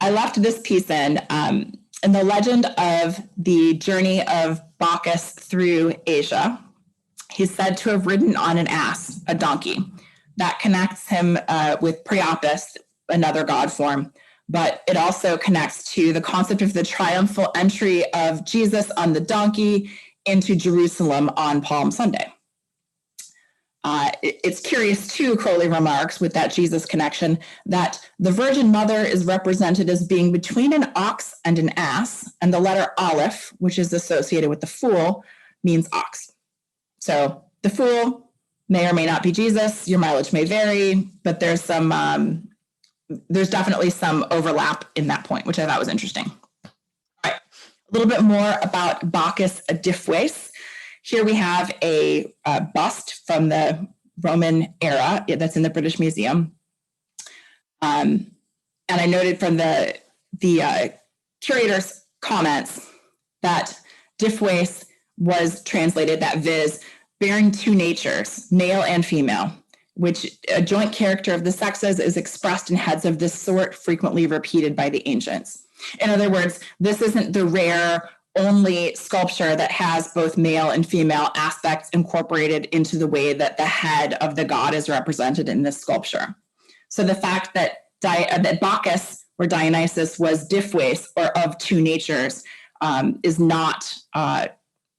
I left this piece in the legend of the journey of Bacchus through Asia. He's said to have ridden on an ass, a donkey. That connects him with Priapus, another god form, but it also connects to the concept of the triumphal entry of Jesus on the donkey into Jerusalem on Palm Sunday. It's curious too, Crowley remarks, with that Jesus connection, that the Virgin Mother is represented as being between an ox and an ass, and the letter Aleph, which is associated with the Fool, means ox. So the Fool may or may not be Jesus. Your mileage may vary, but there's definitely some overlap in that point, which I thought was interesting. All right, a little bit more about Bacchus Diffues. Here we have a bust from the Roman era that's in the British Museum. And And I noted from the curator's comments that diffwes was translated, that viz, bearing two natures, male and female, which a joint character of the sexes is expressed in heads of this sort, frequently repeated by the ancients. In other words, this isn't the rare only sculpture that has both male and female aspects incorporated into the way that the head of the god is represented in this sculpture. So the fact that Bacchus or Dionysus was diffwes, or of two natures, is not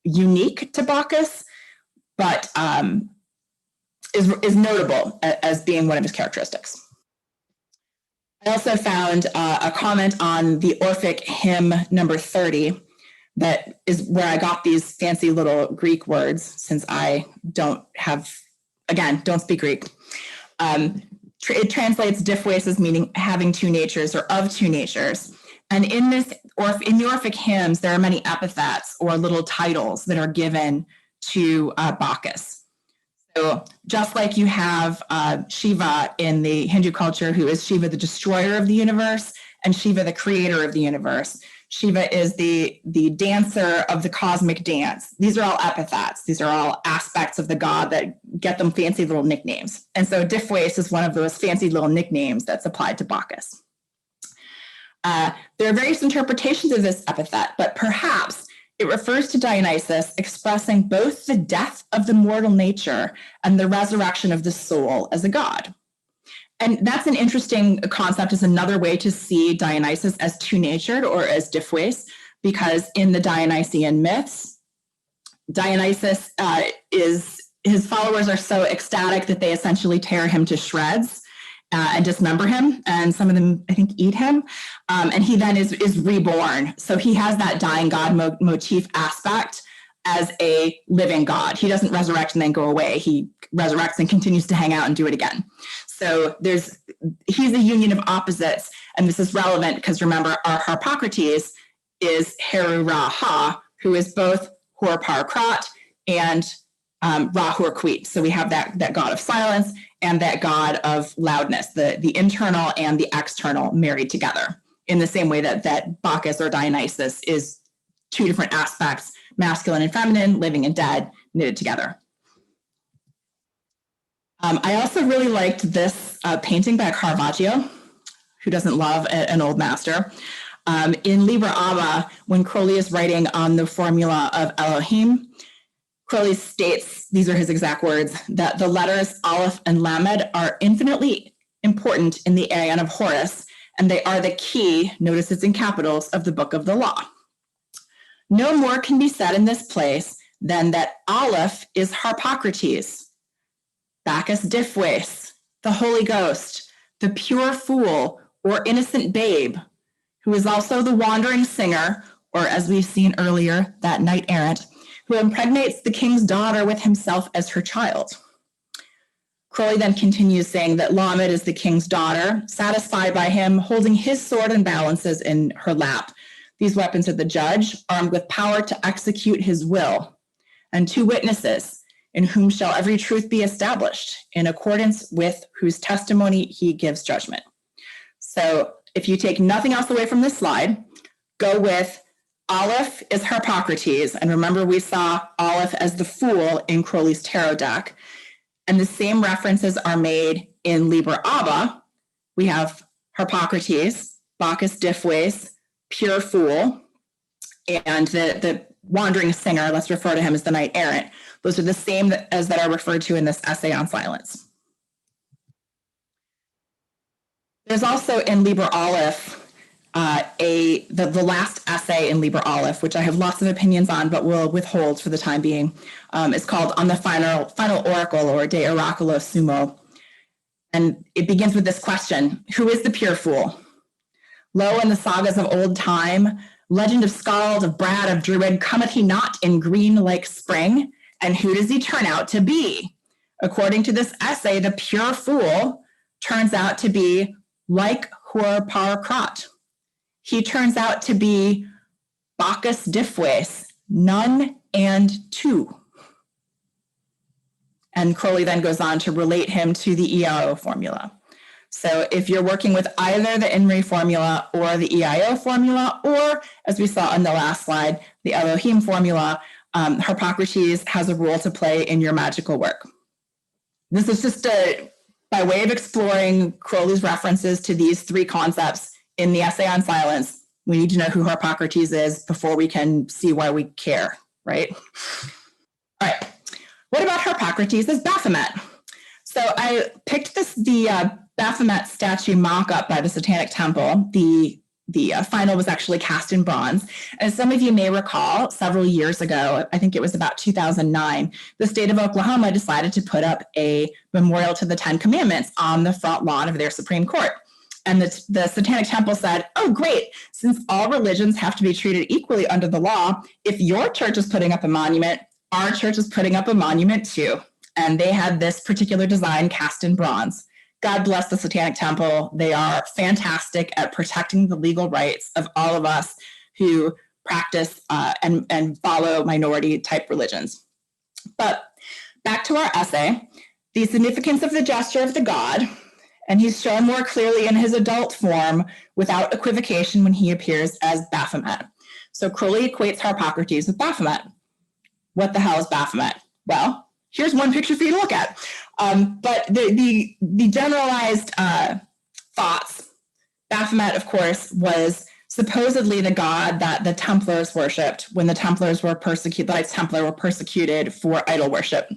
unique to Bacchus, but is notable as being one of his characteristics. I also found a comment on the Orphic hymn number 30. That is where I got these fancy little Greek words, since I don't speak Greek. It translates diffwes as meaning having two natures or of two natures. And in the Orphic hymns, there are many epithets or little titles that are given to Bacchus. So just like you have Shiva in the Hindu culture, who is Shiva, the destroyer of the universe, and Shiva, the creator of the universe. Shiva is the dancer of the cosmic dance. These are all epithets. These are all aspects of the god that get them fancy little nicknames. And so diffwes is one of those fancy little nicknames that's applied to Bacchus. There are various interpretations of this epithet, but perhaps it refers to Dionysus expressing both the death of the mortal nature and the resurrection of the soul as a god. And that's an interesting concept, is another way to see Dionysus as two-natured or as diffwes, because in the Dionysian myths, Dionysus his followers are so ecstatic that they essentially tear him to shreds and dismember him, and some of them, I think, eat him, and he then is reborn. So he has that dying god motif aspect as a living god. He doesn't resurrect and then go away. He resurrects and continues to hang out and do it again. So he's a union of opposites, and this is relevant because remember, our Harpocrates is Heru Ra-Ha, who is both Hor-Par Krat and Ra-Hor-Quit. So we have that god of silence and that god of loudness, the internal and the external married together, in the same way that Bacchus or Dionysus is two different aspects, masculine and feminine, living and dead, knitted together. I also really liked this painting by Caravaggio. Who doesn't love an old master? In Liber Abba, when Crowley is writing on the formula of Elohim, Crowley states, these are his exact words, that the letters Aleph and Lamed are infinitely important in the Aeon of Horus, and they are the key, notice it's in capitals, of the Book of the Law. No more can be said in this place than that Aleph is Harpocrates, Bacchus diffwes, the Holy Ghost, the pure fool or innocent babe, who is also the wandering singer, or as we've seen earlier, that knight errant, who impregnates the king's daughter with himself as her child. Crowley then continues saying that Lamed is the king's daughter, satisfied by him, holding his sword and balances in her lap. These weapons are the judge, armed with power to execute his will, and two witnesses, in whom shall every truth be established, in accordance with whose testimony he gives judgment. So if you take nothing else away from this slide, go with Aleph is Harpocrates. And remember, we saw Aleph as the fool in Crowley's tarot deck. And the same references are made in Liber Abba. We have Harpocrates, Bacchus diffwes, pure fool, and the wandering singer, let's refer to him as the knight errant. Those are the same as that are referred to in this essay on silence. There's also in Liber Aleph, the last essay in Liber Aleph, which I have lots of opinions on, but will withhold for the time being, is called On the Final Oracle, or De Oraculo Sumo. And it begins with this question: who is the pure fool? Lo, in the sagas of old time, legend of Skald, of Brad, of Druid, cometh he not in green like spring? And who does he turn out to be? According to this essay, the pure fool turns out to be like Hor-Par Krat. He turns out to be Bacchus diffwes, none and two. And Crowley then goes on to relate him to the ERO formula. So if you're working with either the INRI formula or the EIO formula, or as we saw on the last slide, the Elohim formula, Harpocrates has a role to play in your magical work. This is just by way of exploring Crowley's references to these three concepts in the essay on silence. We need to know who Harpocrates is before we can see why we care, right? All right. What about Harpocrates as Baphomet? So I picked the Baphomet statue mock-up by the Satanic Temple. The final was actually cast in bronze. As some of you may recall, several years ago, I think it was about 2009, the state of Oklahoma decided to put up a memorial to the 10 Commandments on the front lawn of their Supreme Court. And the Satanic Temple said, oh, great, since all religions have to be treated equally under the law, if your church is putting up a monument, our church is putting up a monument too. And they had this particular design cast in bronze. God bless the Satanic Temple. They are fantastic at protecting the legal rights of all of us who practice and follow minority type religions. But back to our essay, the significance of the gesture of the god, and he's shown more clearly in his adult form without equivocation when he appears as Baphomet. So Crowley equates Harpocrates with Baphomet. What the hell is Baphomet? Well, here's one picture for you to look at. But the generalized thoughts, Baphomet, of course, was supposedly the god that the Templars worshipped when the Templars were persecuted, the Knights Templar were persecuted for idol worship.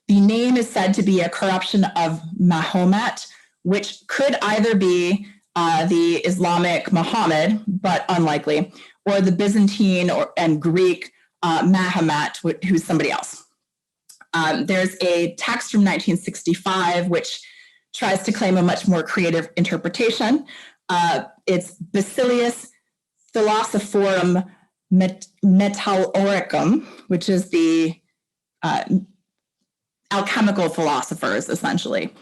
The name is said to be a corruption of Mahomet, which could either be the Islamic Muhammad, but unlikely, or the Byzantine and Greek Mahomet, who's somebody else. There's a text from 1965 which tries to claim a much more creative interpretation. It's Basilius Philosophorum Metallurgicum, which is the alchemical philosophers, essentially.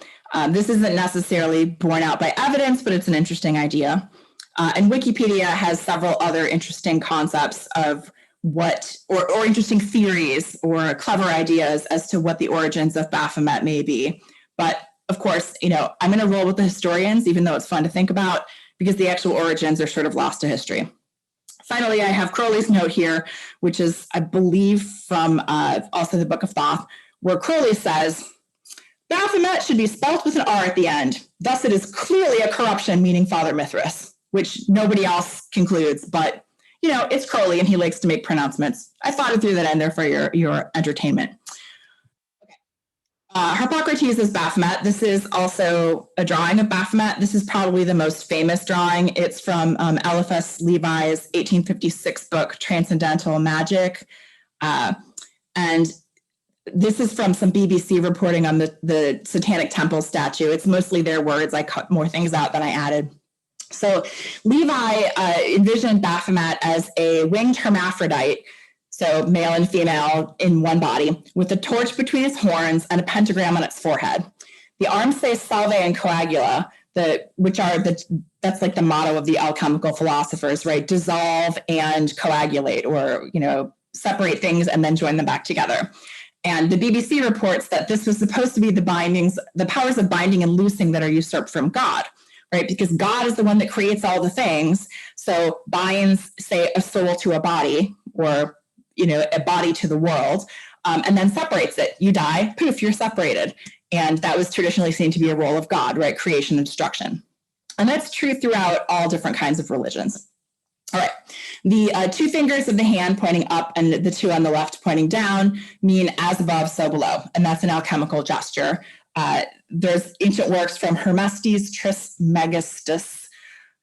This isn't necessarily borne out by evidence, but it's an interesting idea. And Wikipedia has several other interesting concepts of what, or interesting theories or clever ideas as to what the origins of Baphomet may be. But of course, I'm going to roll with the historians, even though it's fun to think about, because the actual origins are sort of lost to history. Finally, I have Crowley's note here, which is, I believe, from also the Book of Thoth, where Crowley says, Baphomet should be spelt with an R at the end. Thus, it is clearly a corruption, meaning Father Mithras, which nobody else concludes, but it's Crowley and he likes to make pronouncements. I thought I'd throw that in there for your entertainment. Okay. Harpocrates is Baphomet. This is also a drawing of Baphomet. This is probably the most famous drawing. It's from Eliphas Levi's 1856 book, Transcendental Magic. And this is from some BBC reporting on the Satanic Temple statue. It's mostly their words. I cut more things out than I added. So Levi envisioned Baphomet as a winged hermaphrodite, so male and female in one body, with a torch between its horns and a pentagram on its forehead. The arms say salve and coagula, that's like the motto of the alchemical philosophers, right? Dissolve and coagulate, or separate things and then join them back together. And the BBC reports that this was supposed to be the powers of binding and loosing that are usurped from God. Right? Because God is the one that creates all the things. So binds, say, a soul to a body, or, a body to the world, and then separates it. You die, poof, you're separated. And that was traditionally seen to be a role of God, right? Creation and destruction. And that's true throughout all different kinds of religions. All right. The two fingers of the hand pointing up and the two on the left pointing down mean as above, so below. And that's an alchemical gesture. There's ancient works from Hermestes Trismegistus,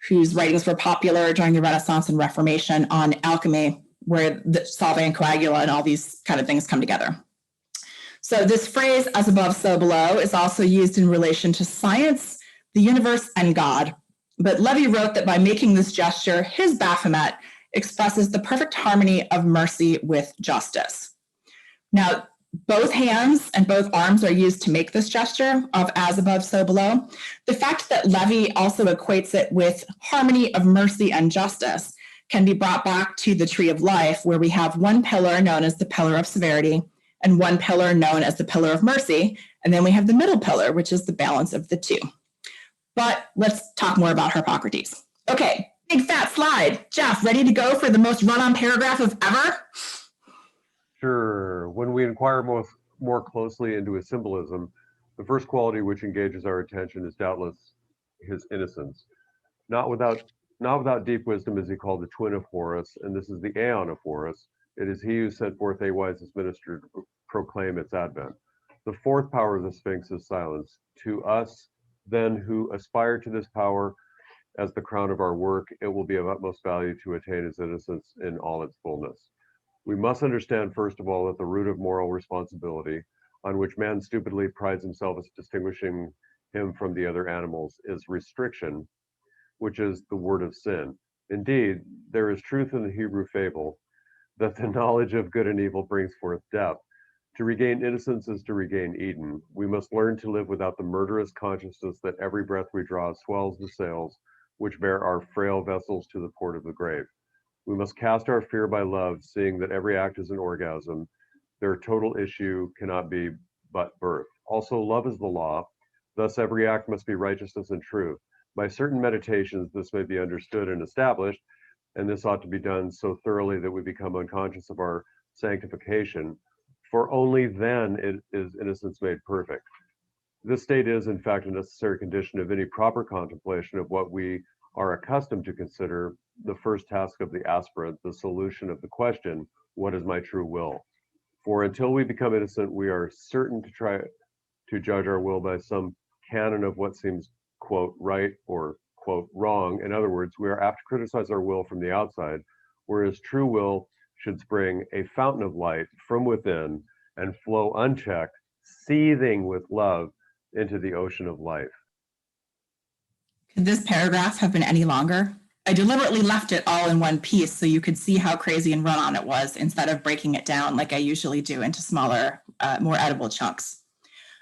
whose writings were popular during the Renaissance and Reformation on alchemy, where the salve and coagula and all these kind of things come together. So this phrase, as above, so below, is also used in relation to science, the universe, and God. But Levy wrote that by making this gesture, his Baphomet expresses the perfect harmony of mercy with justice. Now, both hands and both arms are used to make this gesture of as above, so below. The fact that Levy also equates it with harmony of mercy and justice can be brought back to the tree of life, where we have one pillar known as the pillar of severity and one pillar known as the pillar of mercy. And then we have the middle pillar, which is the balance of the two. But let's talk more about Harpocrates. Okay, big fat slide. Jeff, ready to go for the most run-on paragraph of ever? Sure. When we inquire more closely into his symbolism, the first quality which engages our attention is doubtless his innocence. Not without deep wisdom is he called the twin of Horus, and this is the aeon of Horus. It is he who sent forth a wisest minister to proclaim its advent. The fourth power of the Sphinx is silence. To us, then, who aspire to this power as the crown of our work, it will be of utmost value to attain his innocence in all its fullness. We must understand, first of all, that the root of moral responsibility, on which man stupidly prides himself as distinguishing him from the other animals, is restriction, which is the word of sin. Indeed, there is truth in the Hebrew fable that the knowledge of good and evil brings forth death. To regain innocence is to regain Eden. We must learn to live without the murderous consciousness that every breath we draw swells the sails which bear our frail vessels to the port of the grave. We must cast our fear by love, seeing that every act is an orgasm. Their total issue cannot be but birth. Also, love is the law. Thus, every act must be righteousness and truth. By certain meditations, this may be understood and established, and this ought to be done so thoroughly that we become unconscious of our sanctification, for only then is innocence made perfect. This state is, in fact, a necessary condition of any proper contemplation of what we are accustomed to consider the first task of the aspirant, the solution of the question, what is my true will? For until we become innocent, we are certain to try to judge our will by some canon of what seems, quote, right or, quote, wrong. In other words, we are apt to criticize our will from the outside, whereas true will should spring a fountain of light from within and flow unchecked, seething with love into the ocean of life. Could this paragraph have been any longer? I deliberately left it all in one piece so you could see how crazy and run on it was instead of breaking it down like I usually do into smaller, more edible chunks.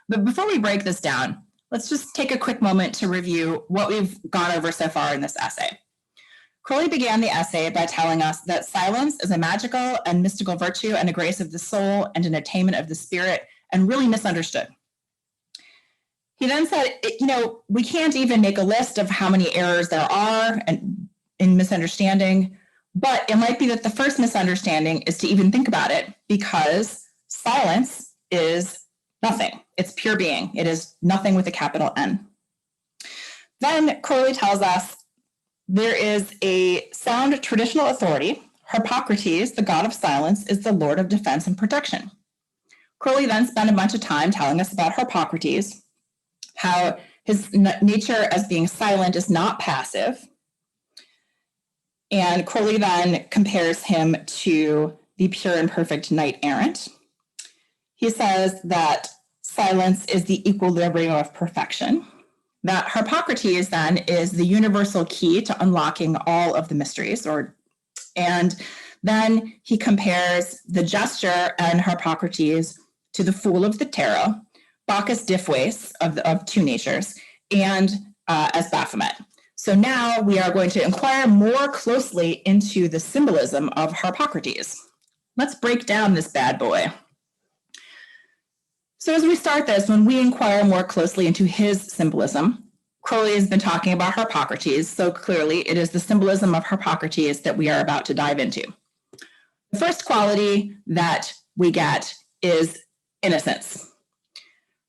But before we break this down, let's just take a quick moment to review what we've gone over so far in this essay. Crowley began the essay by telling us that silence is a magical and mystical virtue and a grace of the soul and an attainment of the spirit, and really misunderstood. He then said, we can't even make a list of how many errors there are in misunderstanding, but it might be that the first misunderstanding is to even think about it, because silence is nothing. It's pure being. It is nothing with a capital N. Then Crowley tells us there is a sound traditional authority. Harpocrates, the god of silence, is the lord of defense and protection. Crowley then spent a bunch of time telling us about Harpocrates, how his nature as being silent is not passive. And Crowley then compares him to the pure and perfect knight errant. He says that silence is the equilibrium of perfection, that Harpocrates then is the universal key to unlocking all of the mysteries, and then he compares the gesture and Harpocrates to the fool of the tarot, Bacchus Diffwace of two natures, and as Baphomet. So now we are going to inquire more closely into the symbolism of Harpocrates. Let's break down this bad boy. So as we start this, when we inquire more closely into his symbolism, Crowley has been talking about Harpocrates, so clearly it is the symbolism of Harpocrates that we are about to dive into. The first quality that we get is innocence.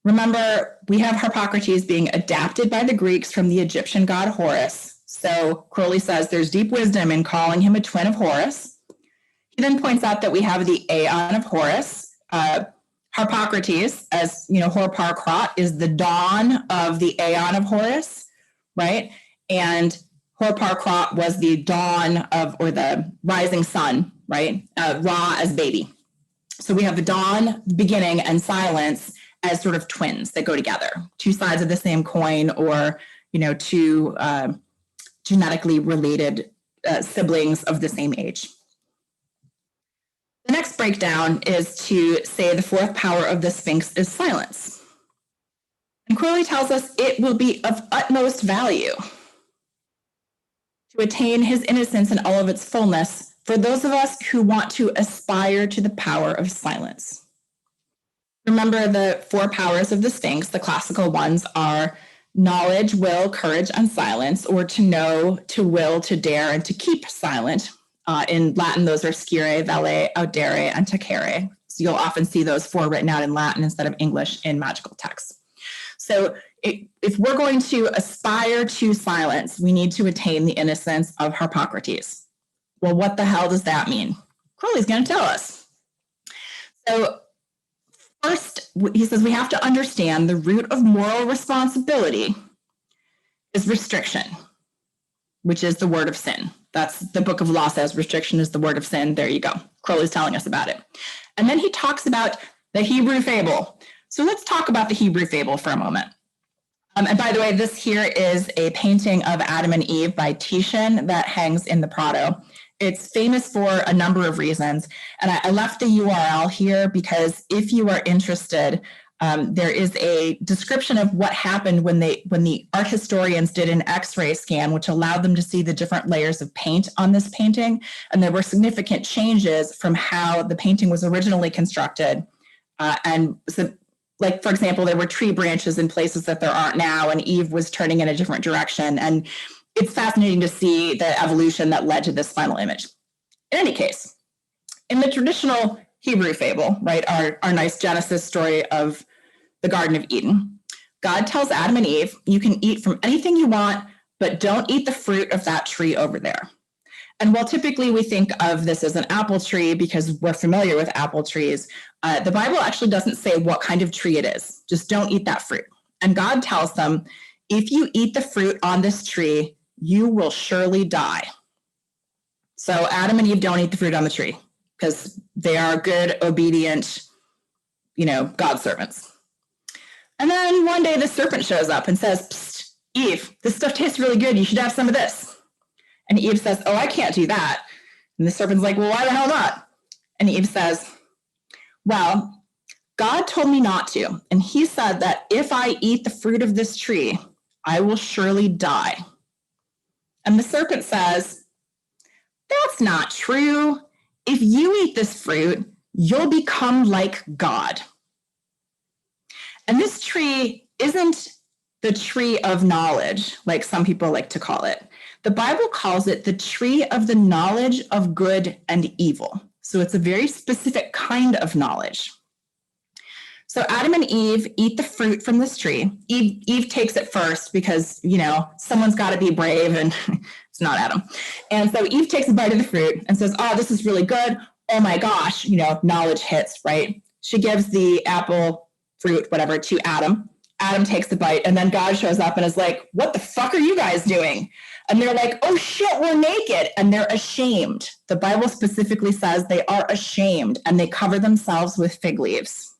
Remember, we have Harpocrates being adapted by the Greeks from the Egyptian god Horus. So Crowley says there's deep wisdom in calling him a twin of Horus. He then points out that we have the aeon of Horus. Harpocrates, as you know, Horpar is the dawn of the aeon of Horus, right? And Horpar was the dawn of, or the rising sun, right? Ra as baby. So we have the dawn, beginning, and silence as sort of twins that go together, two sides of the same coin, or two genetically related siblings of the same age. The next breakdown is to say the fourth power of the Sphinx is silence. And Crowley tells us it will be of utmost value to attain his innocence in all of its fullness for those of us who want to aspire to the power of silence. Remember, the four powers of the Sphinx, the classical ones, are knowledge, will, courage, and silence, or to know, to will, to dare, and to keep silent. In Latin, those are scire, vale, audere, and tacere. So you'll often see those four written out in Latin instead of English in magical texts. So if we're going to aspire to silence, we need to attain the innocence of Harpocrates. Well, what the hell does that mean? Crowley's going to tell us. So first, he says we have to understand the root of moral responsibility is restriction, which is the word of sin. That's the Book of Law says restriction is the word of sin. There you go. Crowley's telling us about it. And then he talks about the Hebrew fable. So let's talk about the Hebrew fable for a moment. And by the way, this here is a painting of Adam and Eve by Titian that hangs in the Prado. It's famous for a number of reasons. And I left the URL here because if you are interested, there is a description of what happened when the art historians did an X-ray scan, which allowed them to see the different layers of paint on this painting. And there were significant changes from how the painting was originally constructed. And so, like, for example, there were tree branches in places that there aren't now, and Eve was turning in a different direction. And it's fascinating to see the evolution that led to this final image. In any case, in the traditional Hebrew fable, right, our nice Genesis story of the Garden of Eden, God tells Adam and Eve, you can eat from anything you want, but don't eat the fruit of that tree over there. And while typically we think of this as an apple tree because we're familiar with apple trees, the Bible actually doesn't say what kind of tree it is. Just don't eat that fruit. And God tells them, if you eat the fruit on this tree, you will surely die. So Adam and Eve don't eat the fruit on the tree because they are good, obedient, God servants. And then one day the serpent shows up and says, Psst, Eve, this stuff tastes really good. You should have some of this. And Eve says, oh, I can't do that. And the serpent's like, well, why the hell not? And Eve says, well, God told me not to. And he said that if I eat the fruit of this tree, I will surely die. And the serpent says, that's not true. If you eat this fruit, you'll become like God. And this tree isn't the tree of knowledge, like some people like to call it. The Bible calls it the tree of the knowledge of good and evil. So it's a very specific kind of knowledge. So Adam and Eve eat the fruit from this tree. Eve takes it first because, someone's got to be brave and it's not Adam. And so Eve takes a bite of the fruit and says, oh, this is really good. Oh my gosh, knowledge hits, right? She gives the apple, fruit, whatever, to Adam. Adam takes the bite and then God shows up and is like, what the fuck are you guys doing? And they're like, oh shit, we're naked. And they're ashamed. The Bible specifically says they are ashamed and they cover themselves with fig leaves.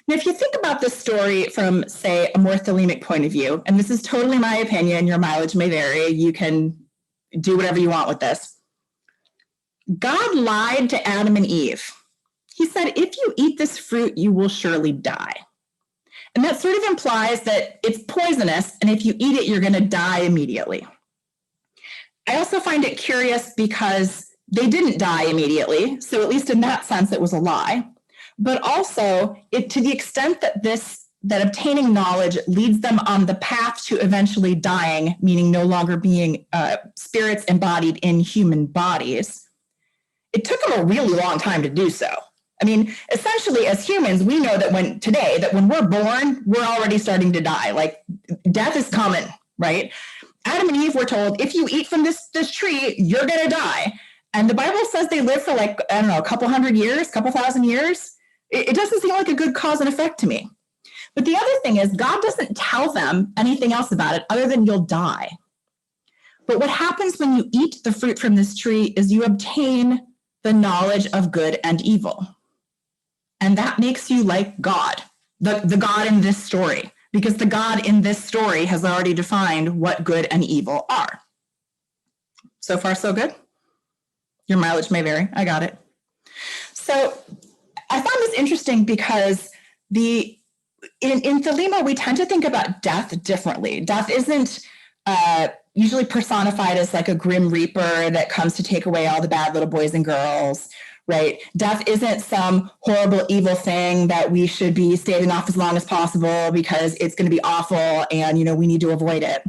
Now, if you think about this story from, say, a more thelemic point of view, and this is totally my opinion, your mileage may vary, you can do whatever you want with this. God lied to Adam and Eve. He said, if you eat this fruit, you will surely die. And that sort of implies that it's poisonous, and if you eat it, you're going to die immediately. I also find it curious because they didn't die immediately, so at least in that sense, it was a lie. But also, to the extent that obtaining knowledge leads them on the path to eventually dying, meaning no longer being spirits embodied in human bodies, it took them a really long time to do so. I mean, essentially, as humans, we know that when we're born, we're already starting to die. Like, death is coming, right? Adam and Eve were told, if you eat from this tree, you're going to die. And the Bible says they live for a couple hundred years, couple thousand years. It doesn't seem like a good cause and effect to me. But the other thing is, God doesn't tell them anything else about it other than you'll die. But what happens when you eat the fruit from this tree is you obtain the knowledge of good and evil. And that makes you like God, the God in this story, because the God in this story has already defined what good and evil are. So far, so good? Your mileage may vary. I got it. So I found this interesting because in Thelema, we tend to think about death differently. Death isn't usually personified as like a grim reaper that comes to take away all the bad little boys and girls, right? Death isn't some horrible, evil thing that we should be staving off as long as possible because it's going to be awful and, we need to avoid it.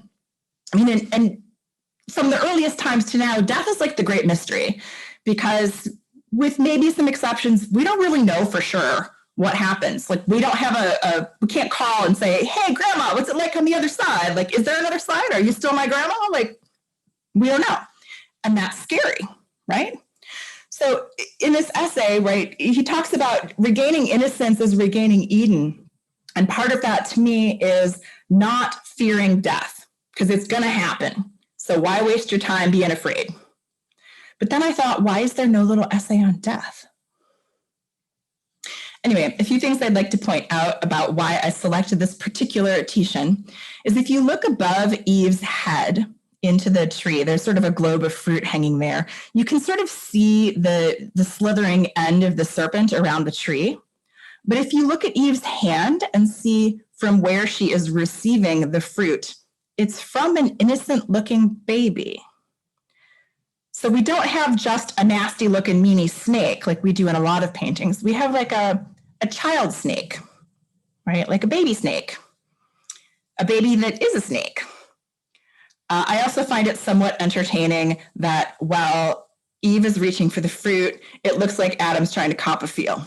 I mean, and from the earliest times to now, death is like the great mystery, because with maybe some exceptions, we don't really know for sure what happens. Like, we don't have we can't call and say, hey, grandma, what's it like on the other side? Like, is there another side? Are you still my grandma? Like, we don't know. And that's scary, right? So in this essay, right, he talks about regaining innocence as regaining Eden. And part of that to me is not fearing death, because it's going to happen. So why waste your time being afraid? But then I thought, why is there no little essay on death? Anyway, a few things I'd like to point out about why I selected this particular Titian is if you look above Eve's head into the tree, there's sort of a globe of fruit hanging there. You can sort of see the slithering end of the serpent around the tree. But if you look at Eve's hand and see from where she is receiving the fruit, it's from an innocent looking baby. So we don't have just a nasty looking meanie snake like we do in a lot of paintings. We have like a child snake, right? Like a baby snake, a baby that is a snake. I also find it somewhat entertaining that while Eve is reaching for the fruit, it looks like Adam's trying to cop a feel.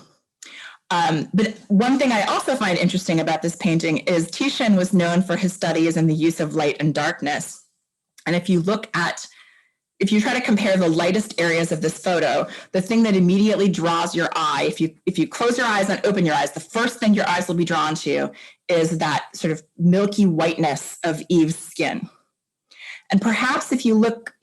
But one thing I also find interesting about this painting is Titian was known for his studies in the use of light and darkness. And if you try to compare the lightest areas of this photo, the thing that immediately draws your eye, if you close your eyes and open your eyes, the first thing your eyes will be drawn to is that sort of milky whiteness of Eve's skin. And perhaps if you look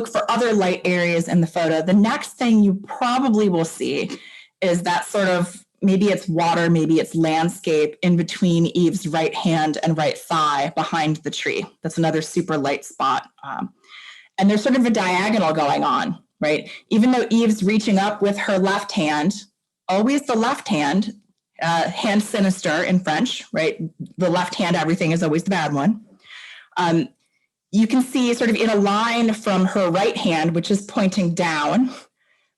for other light areas in the photo, the next thing you probably will see is that sort of, maybe it's water, maybe it's landscape in between Eve's right hand and right thigh behind the tree. That's another super light spot. And there's sort of a diagonal going on, right? Even though Eve's reaching up with her left hand, always the left hand, hand sinister in French, right? The left hand, everything is always the bad one. You can see sort of in a line from her right hand, which is pointing down,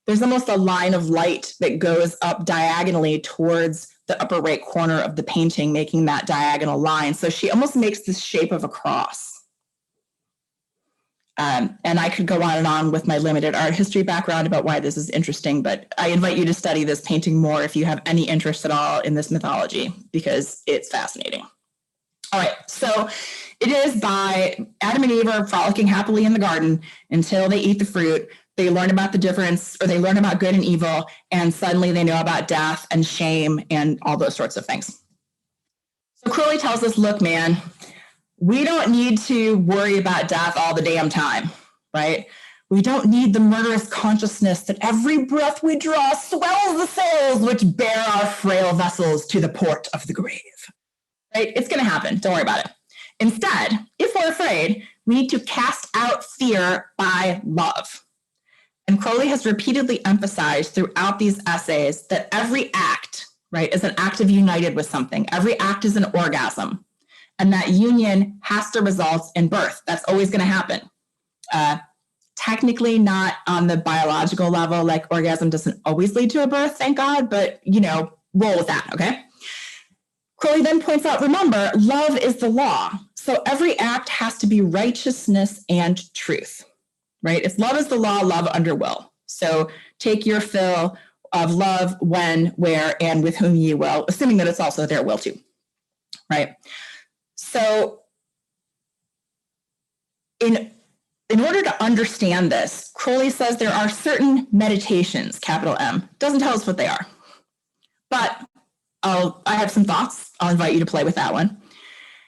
there's almost a line of light that goes up diagonally towards the upper right corner of the painting, making that diagonal line. So she almost makes this shape of a cross. And I could go on and on with my limited art history background about why this is interesting, but I invite you to study this painting more if you have any interest at all in this mythology, because it's fascinating. All right, so it is by Adam and Eve are frolicking happily in the garden until they eat the fruit. They learn about the difference, or they learn about good and evil, and suddenly they know about death and shame and all those sorts of things. So Crowley tells us, look, man, we don't need to worry about death all the damn time, right? We don't need the murderous consciousness that every breath we draw swells the sails which bear our frail vessels to the port of the grave, right? It's going to happen. Don't worry about it. Instead, if we're afraid, we need to cast out fear by love. And Crowley has repeatedly emphasized throughout these essays that every act, right, is an act of united with something. Every act is an orgasm. And that union has to result in birth. That's always going to happen. Technically not on the biological level, like orgasm doesn't always lead to a birth, thank God, but, roll with that, okay? Crowley then points out, remember, love is the law. So every act has to be righteousness and truth, right? If love is the law, love under will. So take your fill of love when, where, and with whom you will, assuming that it's also their will too, right? So in order to understand this, Crowley says there are certain meditations, capital M. Doesn't tell us what they are. But I have some thoughts. I'll invite you to play with that one.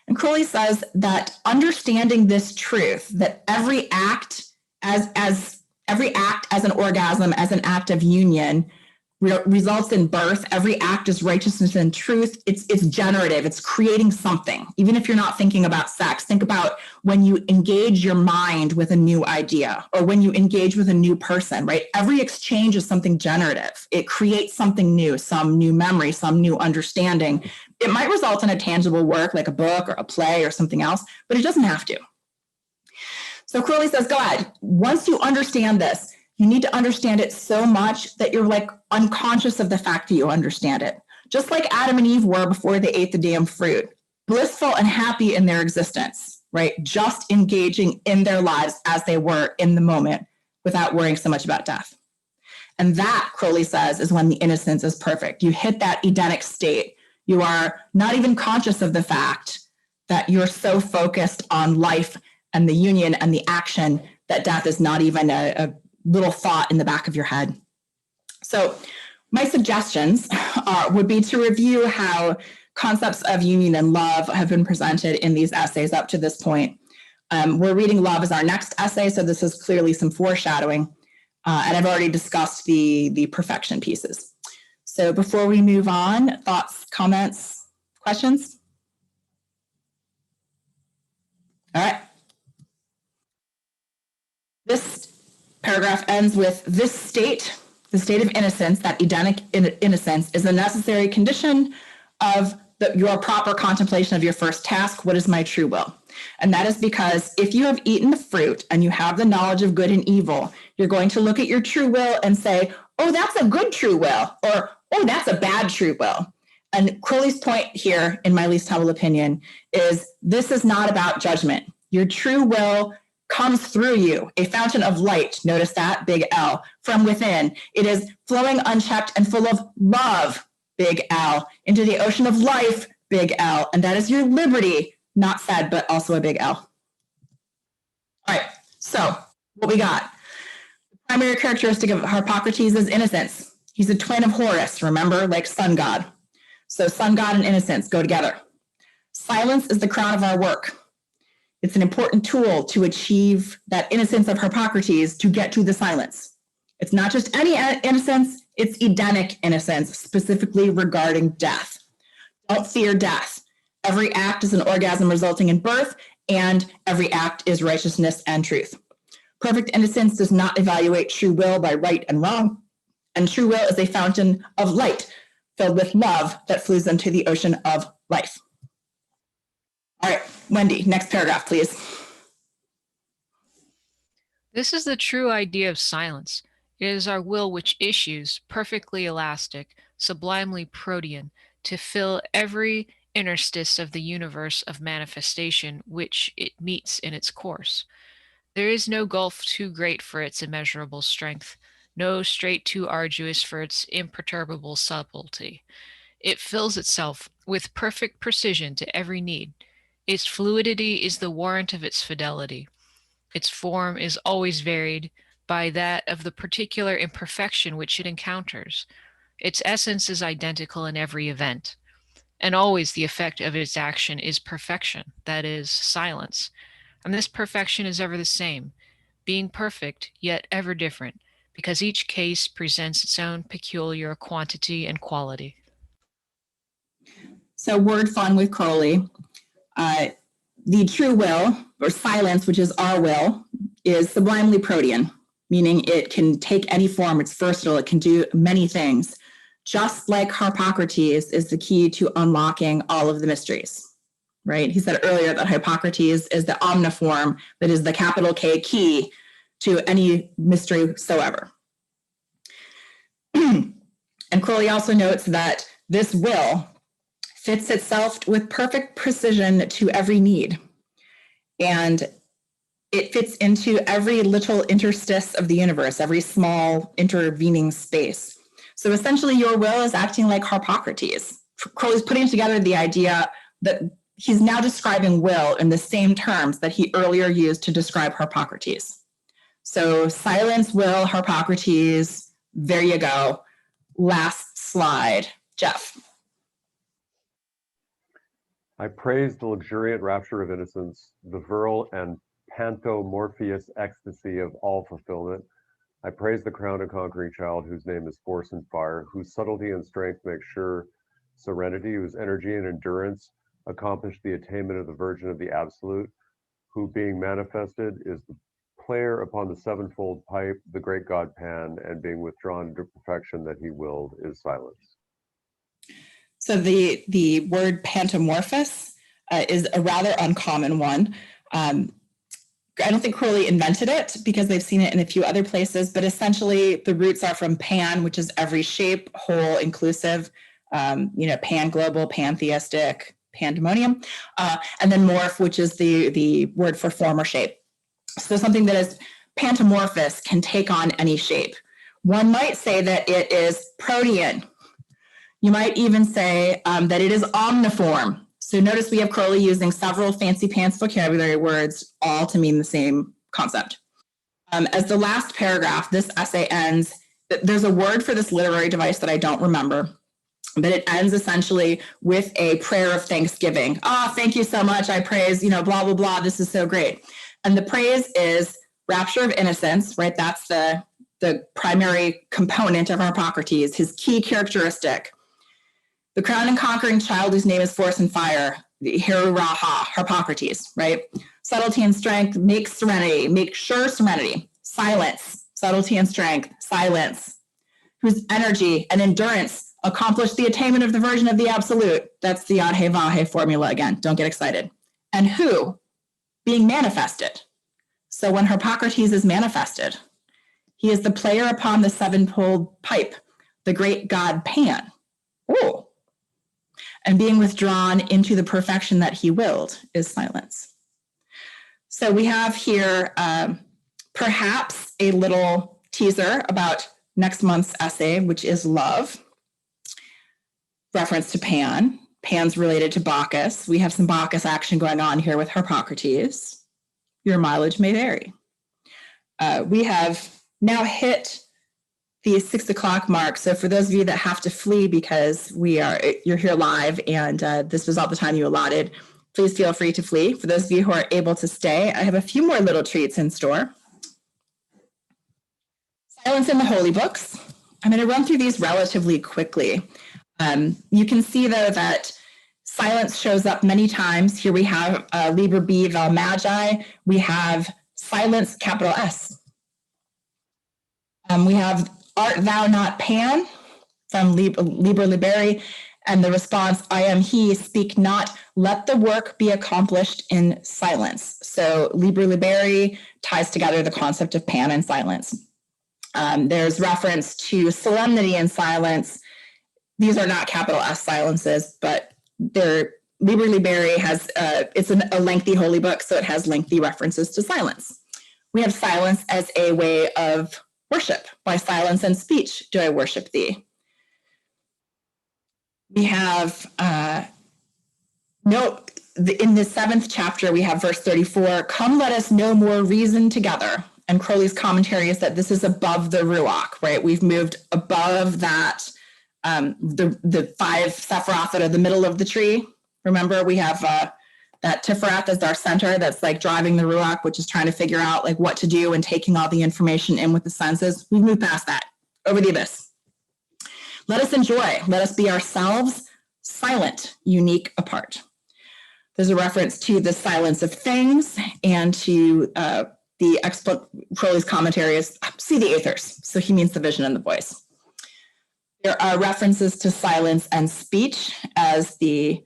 And Crowley says that understanding this truth, that every act as an orgasm, as an act of union, results in birth. Every act is righteousness and truth. It's generative. It's creating something. Even if you're not thinking about sex, think about when you engage your mind with a new idea or when you engage with a new person, right? Every exchange is something generative. It creates something new, some new memory, some new understanding. It might result in a tangible work like a book or a play or something else, but it doesn't have to. So Crowley says, go ahead. Once you understand this, You need to understand it so much that you're like unconscious of the fact that you understand it. Just like Adam and Eve were before they ate the damn fruit, blissful and happy in their existence, right? Just engaging in their lives as they were in the moment without worrying so much about death. And that, Crowley says, is when the innocence is perfect. You hit that Edenic state. You are not even conscious of the fact that you're so focused on life and the union and the action that death is not even a little thought in the back of your head. So my suggestions would be to review how concepts of union and love have been presented in these essays up to this point. We're reading love as our next essay, so this is clearly some foreshadowing. And I've already discussed the perfection pieces. So before we move on, thoughts, comments, questions? All right. This paragraph ends with this state, the state of innocence, that Edenic innocence, is a necessary condition of your proper contemplation of your first task. What is my true will? And that is because if you have eaten the fruit and you have the knowledge of good and evil, you're going to look at your true will and say, oh, that's a good true will, or oh, that's a bad true will. And Crowley's point here, in my least humble opinion, is this is not about judgment. Your true will comes through you, a fountain of light, notice that, big L, from within. It is flowing unchecked and full of love, big L, into the ocean of life, big L. And that is your liberty, not said, but also a big L. All right, so what we got? The primary characteristic of Harpocrates is innocence. He's a twin of Horus, remember, like sun god. So sun god and innocence go together. Silence is the crown of our work. It's an important tool to achieve that innocence of Harpocrates to get to the silence. It's not just any innocence, it's Edenic innocence, specifically regarding death. Don't fear death. Every act is an orgasm resulting in birth, and every act is righteousness and truth. Perfect innocence does not evaluate true will by right and wrong, and true will is a fountain of light filled with love that flows into the ocean of life. All right, Wendy, next paragraph, please. This is the true idea of silence. It is our will which issues, perfectly elastic, sublimely protean, to fill every interstice of the universe of manifestation which it meets in its course. There is no gulf too great for its immeasurable strength, no strait too arduous for its imperturbable subtlety. It fills itself with perfect precision to every need. Its fluidity is the warrant of its fidelity. Its form is always varied by that of the particular imperfection which it encounters. Its essence is identical in every event, and always the effect of its action is perfection, that is, silence. And this perfection is ever the same, being perfect, yet ever different, because each case presents its own peculiar quantity and quality. So word fun with Crowley. The true will, or silence, which is our will, is sublimely protean, meaning it can take any form, it's versatile, it can do many things. Just like Harpocrates is the key to unlocking all of the mysteries, right? He said earlier that Harpocrates is the omniform, that is the capital K key to any mystery soever. And Crowley also notes that this will fits itself with perfect precision to every need. And it fits into every little interstice of the universe, every small intervening space. So essentially your will is acting like Harpocrates. Crowley's putting together the idea that he's now describing will in the same terms that he earlier used to describe Harpocrates. So silence, will, Harpocrates, there you go. Last slide, Jeff. I praise the luxuriant rapture of innocence, the virile and pantomorpheous ecstasy of all fulfillment. I praise the crowned and conquering child whose name is force and fire, whose subtlety and strength make sure serenity, whose energy and endurance accomplish the attainment of the Virgin of the Absolute, who being manifested is the player upon the sevenfold pipe, the great God Pan, and being withdrawn to perfection that he willed is silence. So the word pantomorphous is a rather uncommon one. I don't think Crowley invented it because they've seen it in a few other places, but essentially the roots are from pan, which is every shape, whole, inclusive, pan global, pantheistic, pandemonium, and then morph, which is the word for form or shape. So something that is pantomorphous can take on any shape. One might say that it is protean. You might even say that it is omniform. So notice we have Crowley using several fancy pants vocabulary words, all to mean the same concept. As the last paragraph, this essay ends, there's a word for this literary device that I don't remember, but it ends essentially with a prayer of thanksgiving. Thank you so much. I praise, blah, blah, blah. This is so great. And the praise is rapture of innocence, right? That's the primary component of Harpocrates, his key characteristic. The crowned and conquering child whose name is force and fire, the Hiruraha, Harpocrates, right? Subtlety and strength, make serenity, make sure serenity, silence, subtlety and strength, silence, whose energy and endurance accomplish the attainment of the version of the absolute. That's the Yad Vahe formula again, don't get excited. And who? Being manifested. So when Harpocrates is manifested, he is the player upon the seven-poled pipe, the great god Pan. Oh. And being withdrawn into the perfection that he willed is silence. So we have here perhaps a little teaser about next month's essay, which is love. Reference to Pan. Pan's related to Bacchus. We have some Bacchus action going on here with Harpocrates. Your mileage may vary. We have now hit the 6 o'clock mark. So for those of you that have to flee because you're here live and this was all the time you allotted, please feel free to flee. For those of you who are able to stay, I have a few more little treats in store. Silence in the Holy Books. I'm going to run through these relatively quickly. You can see though that silence shows up many times. Here we have Liber B Vel Magi. We have silence, capital S. We have Art Thou Not Pan from Liber Liberi, and the response, I am he, speak not, let the work be accomplished in silence. So Liber Liberi ties together the concept of Pan and silence. There's reference to solemnity and silence. These are not capital S silences, but Liber Liberi has, it's a lengthy holy book, so it has lengthy references to silence. We have silence as a way of worship. By silence and speech do I worship thee. We have, in the 7th chapter, we have verse 34, come let us no more reason together. And Crowley's commentary is that this is above the Ruach, right? We've moved above that, the 5 Sephiroth that are the middle of the tree. Remember, we have that Tiferet as our center that's like driving the Ruach, which is trying to figure out like what to do and taking all the information in with the senses. We've moved past that, over the abyss. Let us enjoy, let us be ourselves, silent, unique, apart. There's a reference to the silence of things and to Crowley's commentary is see the aethers. So he means the vision and the voice. There are references to silence and speech as the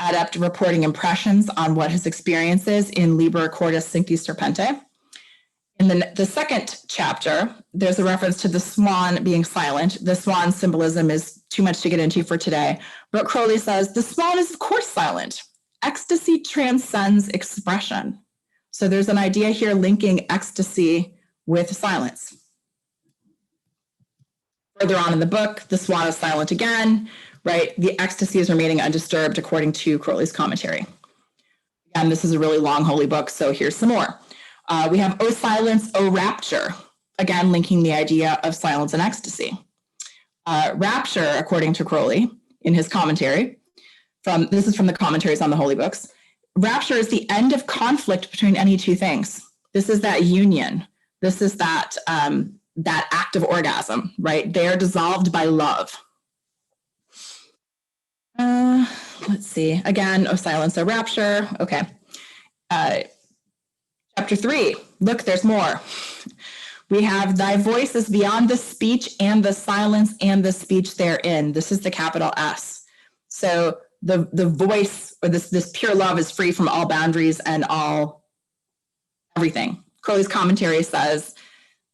adept reporting impressions on what his experience is in Liber Cordis Sancti Serpente. In the 2nd chapter, there's a reference to the swan being silent. The swan symbolism is too much to get into for today, but Crowley says the swan is of course silent. Ecstasy transcends expression. So there's an idea here linking ecstasy with silence. Further on in the book, the swan is silent again, right? The ecstasy is remaining undisturbed according to Crowley's commentary. Again, this is a really long holy book, so here's some more. We have O silence, O rapture, again linking the idea of silence and ecstasy. Rapture, according to Crowley, in his commentary, this is from the commentaries on the holy books, rapture is the end of conflict between any two things. This is that union. This is that act of orgasm, right? They are dissolved by love. Let's see. Again, O silence, O rapture. Okay. Chapter 3. Look, there's more. We have thy voice is beyond the speech and the silence and the speech therein. This is the capital S. So the voice or this pure love is free from all boundaries and all everything. Crowley's commentary says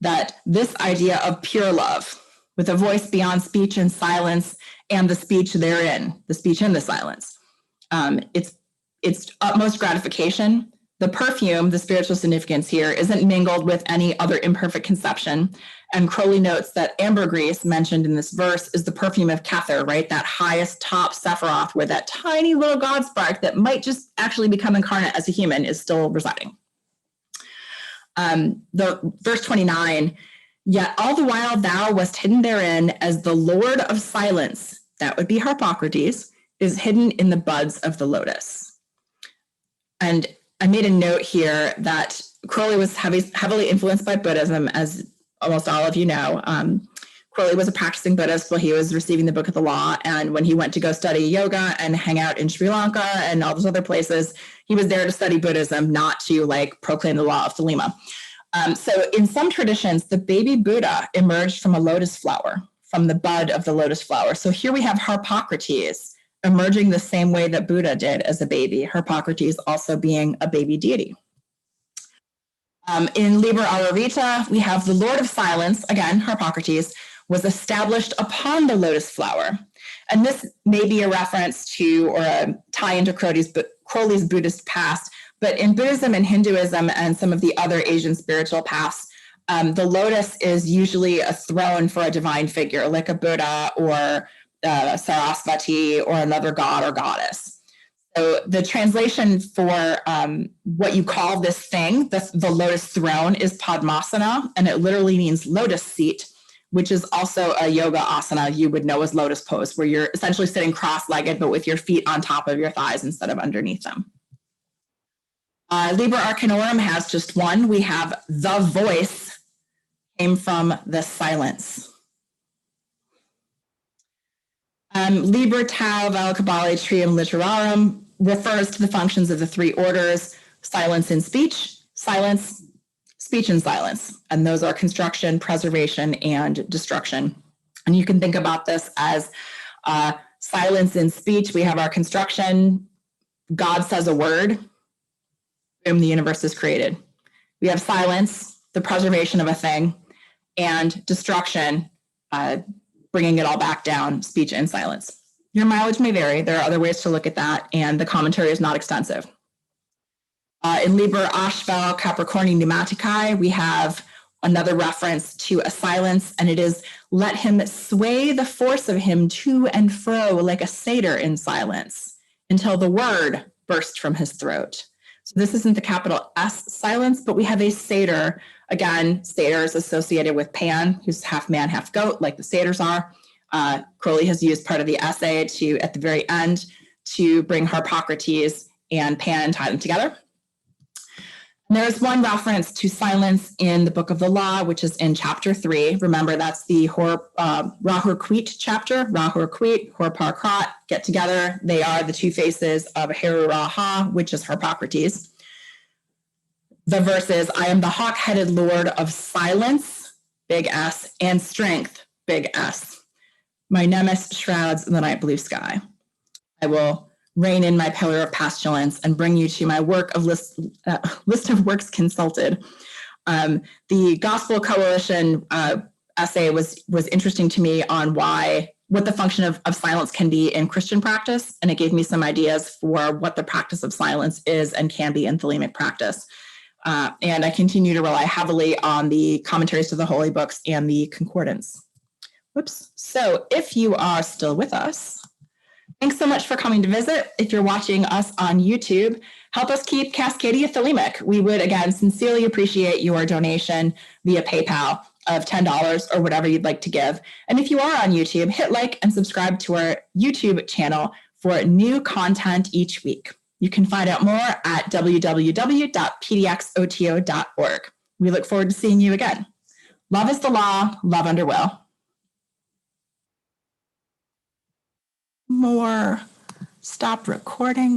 that this idea of pure love, with a voice beyond speech and silence, and the speech therein, the speech in the silence, it's utmost gratification. The perfume, the spiritual significance here, isn't mingled with any other imperfect conception. And Crowley notes that ambergris, mentioned in this verse, is the perfume of Kether, right? That highest top Sephiroth, where that tiny little God spark that might just actually become incarnate as a human is still residing. The verse 29, yet all the while thou wast hidden therein as the Lord of silence, that would be Harpocrates, is hidden in the buds of the lotus. And I made a note here that Crowley was heavily influenced by Buddhism, as almost all of you know. Crowley was a practicing Buddhist while he was receiving the Book of the Law. And when he went to go study yoga and hang out in Sri Lanka and all those other places, he was there to study Buddhism, not to like proclaim the law of Thelema. So in some traditions, the baby Buddha emerged from a lotus flower, from the bud of the lotus flower. So here we have Harpocrates emerging the same way that Buddha did as a baby, Harpocrates also being a baby deity. In Liber Aurorita, we have the Lord of Silence, again, Harpocrates, was established upon the lotus flower. And this may be a reference to or a tie into Crowley's Buddhist past, but in Buddhism and Hinduism and some of the other Asian spiritual paths, the lotus is usually a throne for a divine figure, like a Buddha or Sarasvati or another god or goddess. So the translation for what you call this thing, the lotus throne, is Padmasana, and it literally means lotus seat, which is also a yoga asana you would know as lotus pose, where you're essentially sitting cross-legged, but with your feet on top of your thighs instead of underneath them. Liber Arcanorum has just one. We have the voice came from the silence. Liber Tau Val Cabali Trium Literarum refers to the functions of the three orders: silence in speech, silence, speech and silence. And those are construction, preservation, and destruction. And you can think about this as silence in speech. We have our construction. God says a word, boom, the universe is created. We have silence, the preservation of a thing, and destruction, bringing it all back down, speech and silence. Your mileage may vary. There are other ways to look at that, and the commentary is not extensive. In Liber Ashval Capricorni Pneumaticae, we have another reference to a silence, and it is, let him sway the force of him to and fro like a satyr in silence until the word burst from his throat. So this isn't the capital S silence, but we have a satyr. Again, satyr is associated with Pan, who's half man, half goat, like the satyrs are. Crowley has used part of the essay to, at the very end, to bring Harpocrates and Pan and tie them together. And there's one reference to silence in the Book of the Law, which is in chapter 3. Remember, that's the Rahur Kwit chapter. Rahur Kwit, Horpar Krat, get together. They are the two faces of Heru Raha, which is Harpocrates. The verse is, I am the hawk-headed lord of silence, big S, and strength, big S. My nemesis shrouds in the night blue sky. I will rein in my pillar of pestilence and bring you to my work of list of works consulted. The Gospel Coalition essay was interesting to me on what the function of silence can be in Christian practice, and it gave me some ideas for what the practice of silence is and can be in Thelemic practice. And I continue to rely heavily on the commentaries to the holy books and the concordance. Whoops. So if you are still with us, thanks so much for coming to visit. If you're watching us on YouTube, help us keep Cascadia Thelemic. We would, again, sincerely appreciate your donation via PayPal of $10 or whatever you'd like to give. And if you are on YouTube, hit like and subscribe to our YouTube channel for new content each week. You can find out more at www.pdxoto.org. We look forward to seeing you again. Love is the law, love under will. More. Stop recording.